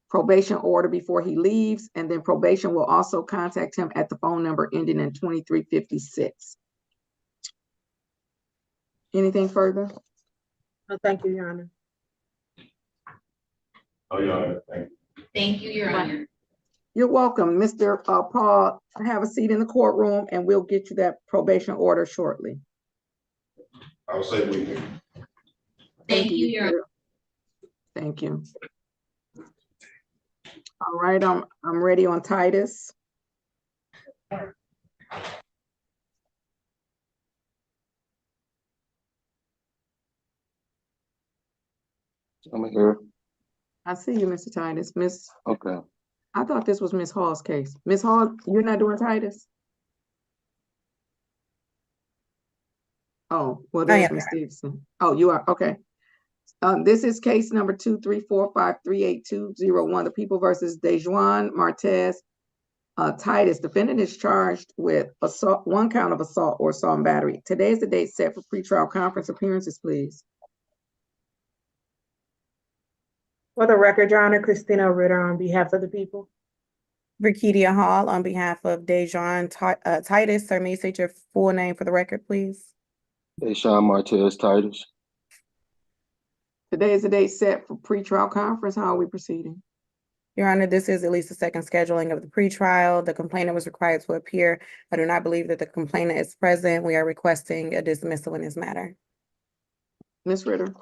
probation order before he leaves, and then probation will also contact him at the phone number ending in 2356. Anything further?
No, thank you, Your Honor.
Oh, Your Honor, thank you.
Thank you, Your Honor.
You're welcome. Mr. Paul, have a seat in the courtroom and we'll get you that probation order shortly.
I'll say we can.
Thank you, Your Honor.
Thank you. All right, I'm ready on Titus.
I'm here.
I see you, Mr. Titus.
Okay.
I thought this was Miss Hall's case. Miss Hall, you're not doing Titus? Oh, well, there's Ms. Stevenson. Oh, you are, okay. This is case number 234538201, the People versus Dejuan Martez Titus. Defendant is charged with assault, 1 count of assault or assault and battery. Today is the date set for pretrial conference appearances, please.
For the record, Your Honor, Christina Ritter on behalf of the people.
Virkidia Hall on behalf of Dejuan Titus. Sir, may you state your full name for the record, please?
Deshaun Martez Titus.
Today is the date set for pretrial conference. How are we proceeding?
Your Honor, this is at least the second scheduling of the pretrial. The complainant was required to appear. I do not believe that the complainant is present. We are requesting a dismissal in this matter.
Ms. Ritter.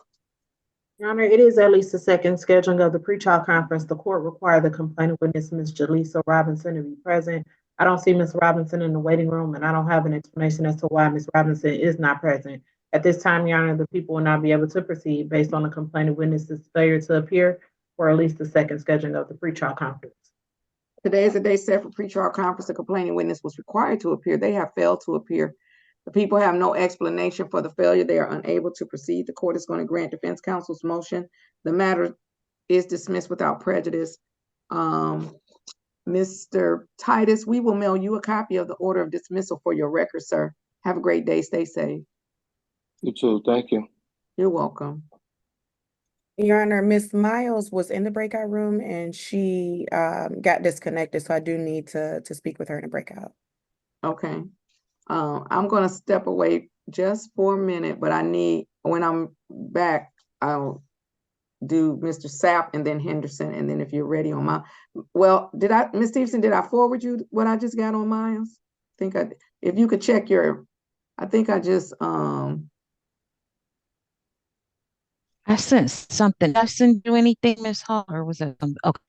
Your Honor, it is at least the second scheduling of the pretrial conference. The court required the complainant witness, Ms. Jaleesa Robinson, to be present. I don't see Ms. Robinson in the waiting room, and I don't have an explanation as to why Ms. Robinson is not present. At this time, Your Honor, the people will not be able to proceed based on the complainant witness's failure to appear for at least the second scheduling of the pretrial conference.
Today is the day set for pretrial conference. The complaining witness was required to appear. They have failed to appear. The people have no explanation for the failure. They are unable to proceed. The court is going to grant defense counsel's motion. The matter is dismissed without prejudice. Mr. Titus, we will mail you a copy of the order of dismissal for your record, sir. Have a great day. Stay safe.
You too. Thank you.
You're welcome.
Your Honor, Ms. Miles was in the breakout room and she got disconnected, so I do need to speak with her in a breakout.
Okay. I'm going to step away just for a minute, but when I'm back, I'll do Mr. Sapp and then Henderson, and then if you're ready on my, well, Ms. Stevenson, did I forward you what I just got on Miles? If you could check I think I just,
I sent something. Did I send you anything, Ms. Hall, or was it? Okay.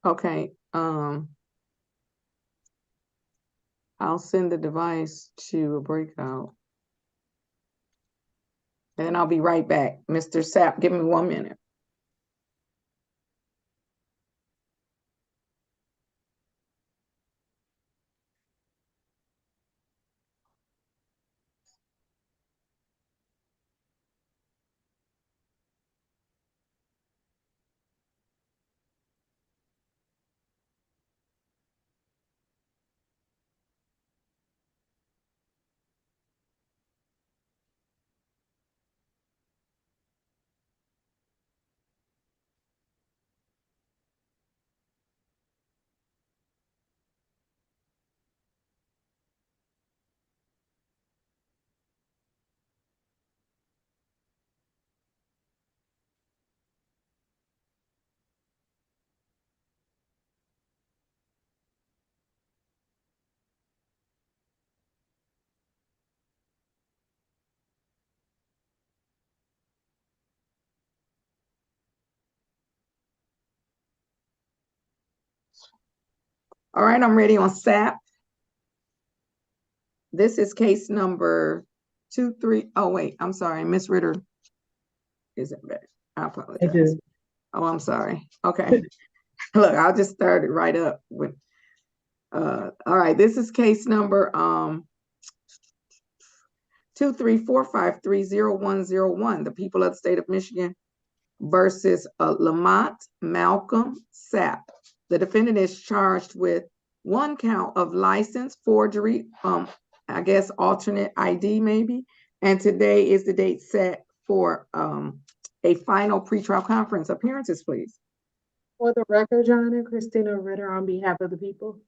okay. I'll send the device to a breakout. And I'll be right back. Mr. Sapp, give me 1 minute. All right, I'm ready on SAP. This is case number 23. Oh, wait, I'm sorry. Ms. Ritter. Is it better? I apologize.
I do.
Oh, I'm sorry. Okay. Look, I'll just start it right up with, all right, this is case number 234530101, the people of the state of Michigan versus Lamont Malcolm Sapp. The defendant is charged with 1 count of license forgery, I guess alternate ID maybe, and today is the date set for a final pretrial conference. Appearances, please.
For the record, Your Honor, Christina Ritter on behalf of the people.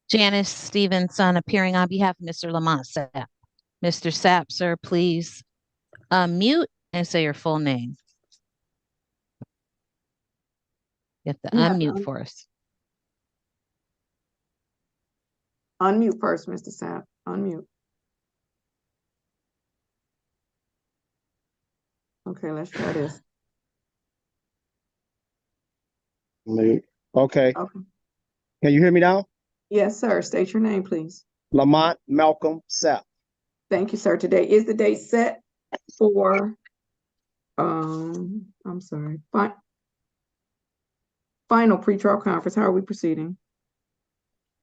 Janice Stevenson appearing on behalf of Mr. Lamont Sapp. Mr. Sapp, sir, please unmute and say your full name. You have to unmute for us.
Unmute first, Mr. Sapp. Unmute. Okay, let's try this.
Okay.
Okay.
Can you hear me now?
Yes, sir. State your name, please.
Lamont Malcolm Sapp.
Thank you, sir. Today is the date set for, I'm sorry, final pretrial conference. How are we proceeding?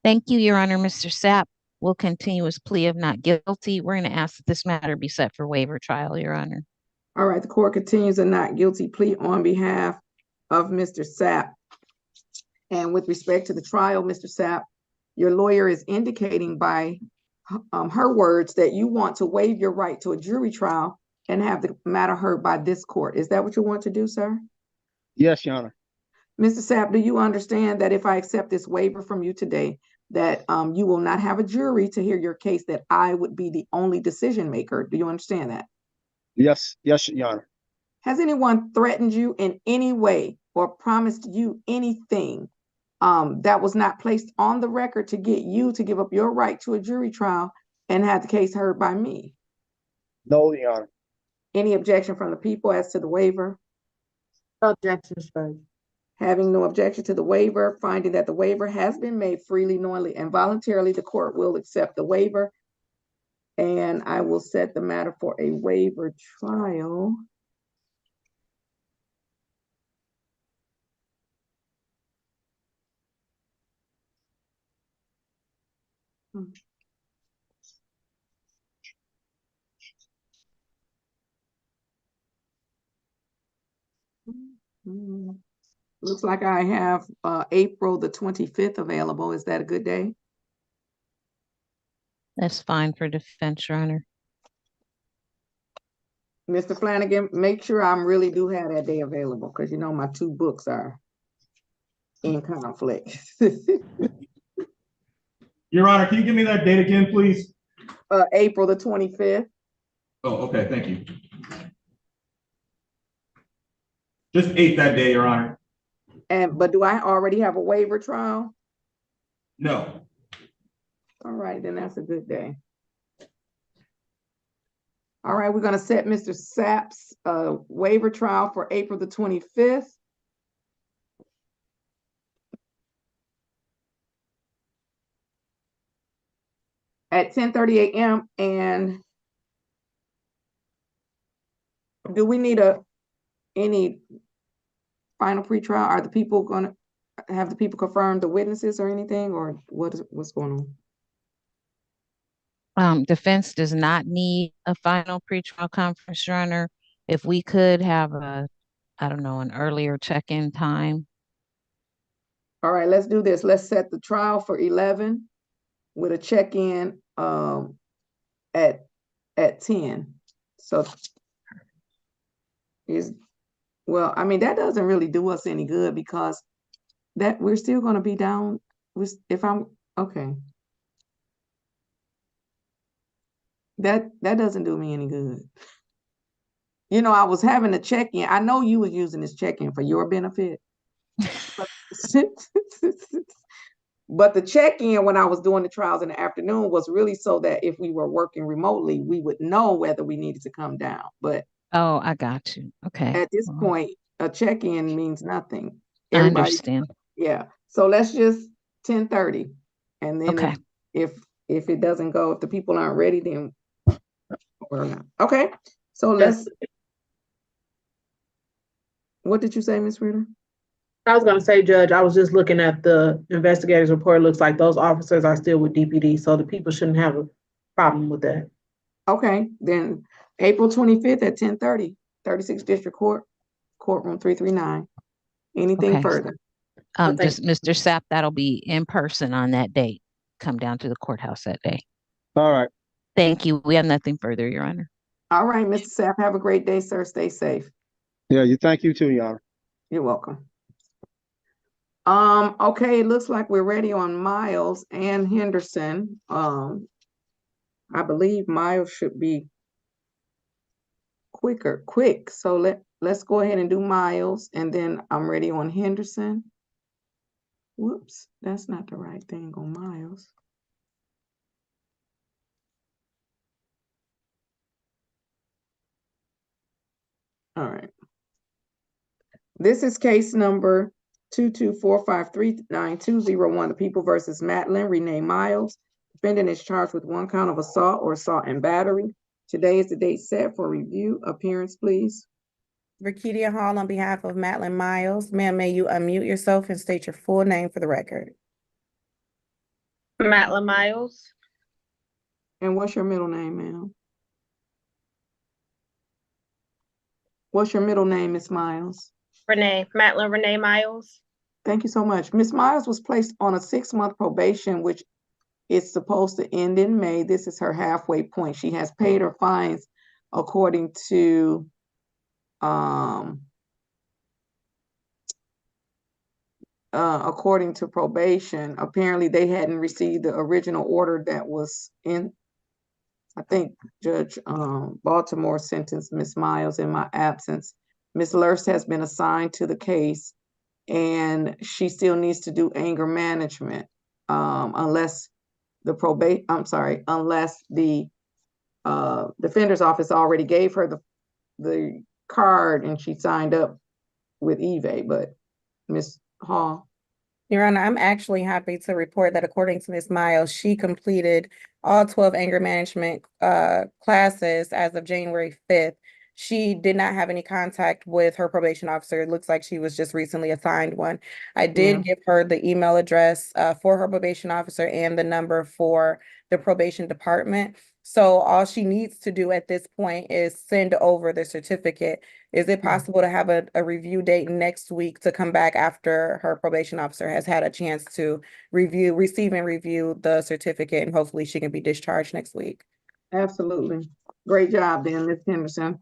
Thank you, Your Honor. Mr. Sapp will continue his plea of not guilty. We're going to ask that this matter be set for waiver trial, Your Honor.
All right, the court continues a not guilty plea on behalf of Mr. Sapp. And with respect to the trial, Mr. Sapp, your lawyer is indicating by her words that you want to waive your right to a jury trial and have the matter heard by this court. Is that what you want to do, sir?
Yes, Your Honor.
Mr. Sapp, do you understand that if I accept this waiver from you today, that you will not have a jury to hear your case, that I would be the only decision maker? Do you understand that?
Yes, Your Honor.
Has anyone threatened you in any way or promised you anything that was not placed on the record to get you to give up your right to a jury trial and have the case heard by me?
No, Your Honor.
Any objection from the people as to the waiver?
No objections, Judge.
Having no objection to the waiver, finding that the waiver has been made freely, knowingly, and voluntarily, the court will accept the waiver. And I will set the matter for a waiver trial. Looks like I have April the 25th available. Is that a good day?
That's fine for defense, Your Honor.
Mr. Flanagan, make sure I really do have that day available, because you know my 2 books are in conflict.
Your Honor, can you give me that date again, please?
April the 25th.
Oh, okay, thank you. Just 8 that day, Your Honor.
But do I already have a waiver trial?
No.
All right, then that's a good day. All right, we're going to set Mr. Sapp's waiver trial for April the 25th. At 10:30 a.m. And do we need any final pretrial? Are the people going to have the people confirm the witnesses or anything, or what's going
on? Defense does not need a final pretrial conference, Your Honor. If we could have I don't know, an earlier check-in time.
All right, let's do this. Let's set the trial for 11 with a check-in at 10. So well, I mean, that doesn't really do us any good, because that we're still going to be down if I'm okay. That doesn't do me any good. You know, I was having a check-in. I know you was using this check-in for your benefit. But the check-in when I was doing the trials in the afternoon was really so that if we were working remotely, we would know whether we needed to come down. But
oh, I got you. Okay.
At this point, a check-in means nothing.
I understand.
Yeah. So let's just 10:30. And then
Okay.
if it doesn't go, if the people aren't ready, then we're not. Okay, so what did you say, Ms. Ritter?
I was gonna say, Judge, I was just looking at the investigators report. It looks like those officers are still with DPD, so the people shouldn't have a problem with that.
Okay, then April 25th at 10:30, 36th District Court, courtroom 339. Anything
Okay.
further?
Just Mr. Sapp, that'll be in person on that date. Come down to the courthouse that day.
All right.
Thank you. We have nothing further, Your Honor.
All right, Mr. Sapp, have a great day, sir. Stay safe.
Yeah, thank you too, Your Honor.
You're welcome. Okay, it looks like we're ready on Miles and Henderson. I believe Miles should be quick. So let's go ahead and do Miles, and then I'm ready on Henderson. Whoops, that's not the right thing on Miles. All right. This is case number 224539201, the People versus Madeline Renee Miles. Defendant is charged with 1 count of assault or assault and battery. Today is the date set for review. Appearance, please.
Rakedia Hall on behalf of Madeline Miles. Ma'am, may you unmute yourself and state your full name for the record?
Madeline Miles.
And what's your middle name, ma'am? What's your middle name, Ms. Miles?
Renee. Madeline Renee Miles.
Thank you so much. Ms. Miles was placed on a 6-month probation, which is supposed to end in May. This is her halfway point. She has paid her fines according to probation. Apparently they hadn't received the original order that was in. I think Judge Baltimore sentenced Ms. Miles in my absence. Ms. Lurst has been assigned to the case, and she still needs to do anger management unless the defender's office already gave her the card and she signed up with eBay. But Ms. Hall.
Your Honor, I'm actually happy to report that according to Ms. Miles, she completed all 12 anger management classes as of January 5th. She did not have any contact with her probation officer. It looks like she was just recently assigned one. I did give her the email address for her probation officer and the number for the probation department. So all she needs to do at this point is send over the certificate. Is it possible to have a review date next week to come back after her probation officer has had a chance to receive and review the certificate, and hopefully she can be discharged next week?
Absolutely. Great job then, Ms. Henderson.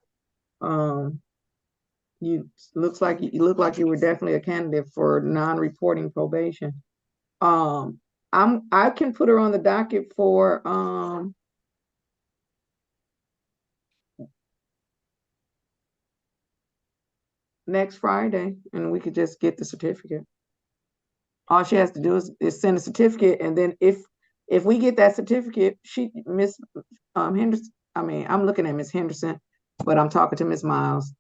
You look like you were definitely a candidate for non-reporting probation. I can put her on the docket for next Friday, and we could just get the certificate. All she has to do is send a certificate, and then if we get that certificate, Miss Henderson, I'm looking at Miss Henderson, but I'm talking to Miss Miles.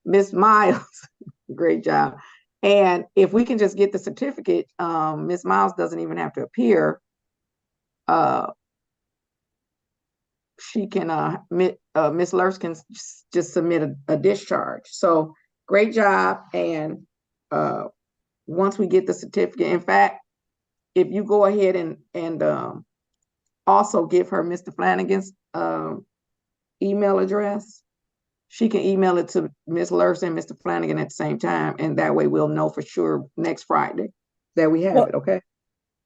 Miss Miles, great job. And if we can just get the certificate, Miss Miles doesn't even have to appear. She can Miss Lurst can just submit a discharge. So great job. And once we get the certificate, in fact, if you go ahead and also give her Mr. Flanagan's email address, she can email it to Ms. Lurst and Mr. Flanagan at the same time, and that way we'll know for sure next Friday that we have it. Okay.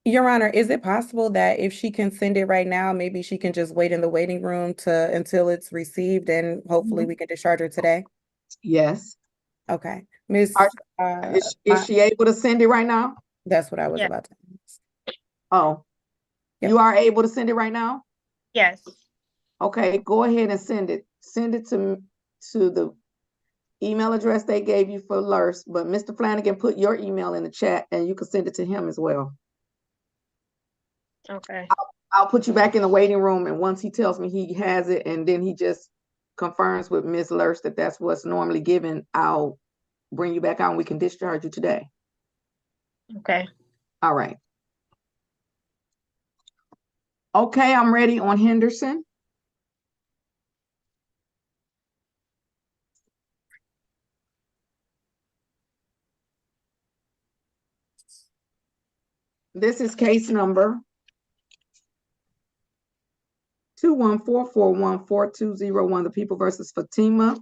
Your Honor, is it possible that if she can send it right now, maybe she can just wait in the waiting room until it's received, and hopefully we can discharge her today?
Yes.
Okay. Miss,
is she able to send it right now?
That's what I was about to ask.
Oh, you are able to send it right now?
Yes.
Okay, go ahead and send it. Send it to the email address they gave you for Lurst, but Mr. Flanagan, put your email in the chat and you can send it to him as well.
Okay.
I'll put you back in the waiting room, and once he tells me he has it, and then he just confirms with Ms. Lurst that that's what's normally given, I'll bring you back out and we can discharge you today.
Okay.
All right. Okay, I'm ready on Henderson. This is case number 214414201, the People versus Fatima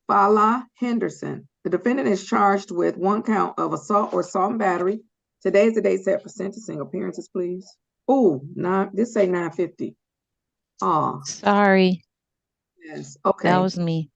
Fala Henderson. The defendant is charged with 1 count of assault or assault and battery. Today is the date set for sentencing. Appearances, please. Oh, this say 9:50.
Sorry,
Yes,
that
okay.
was me.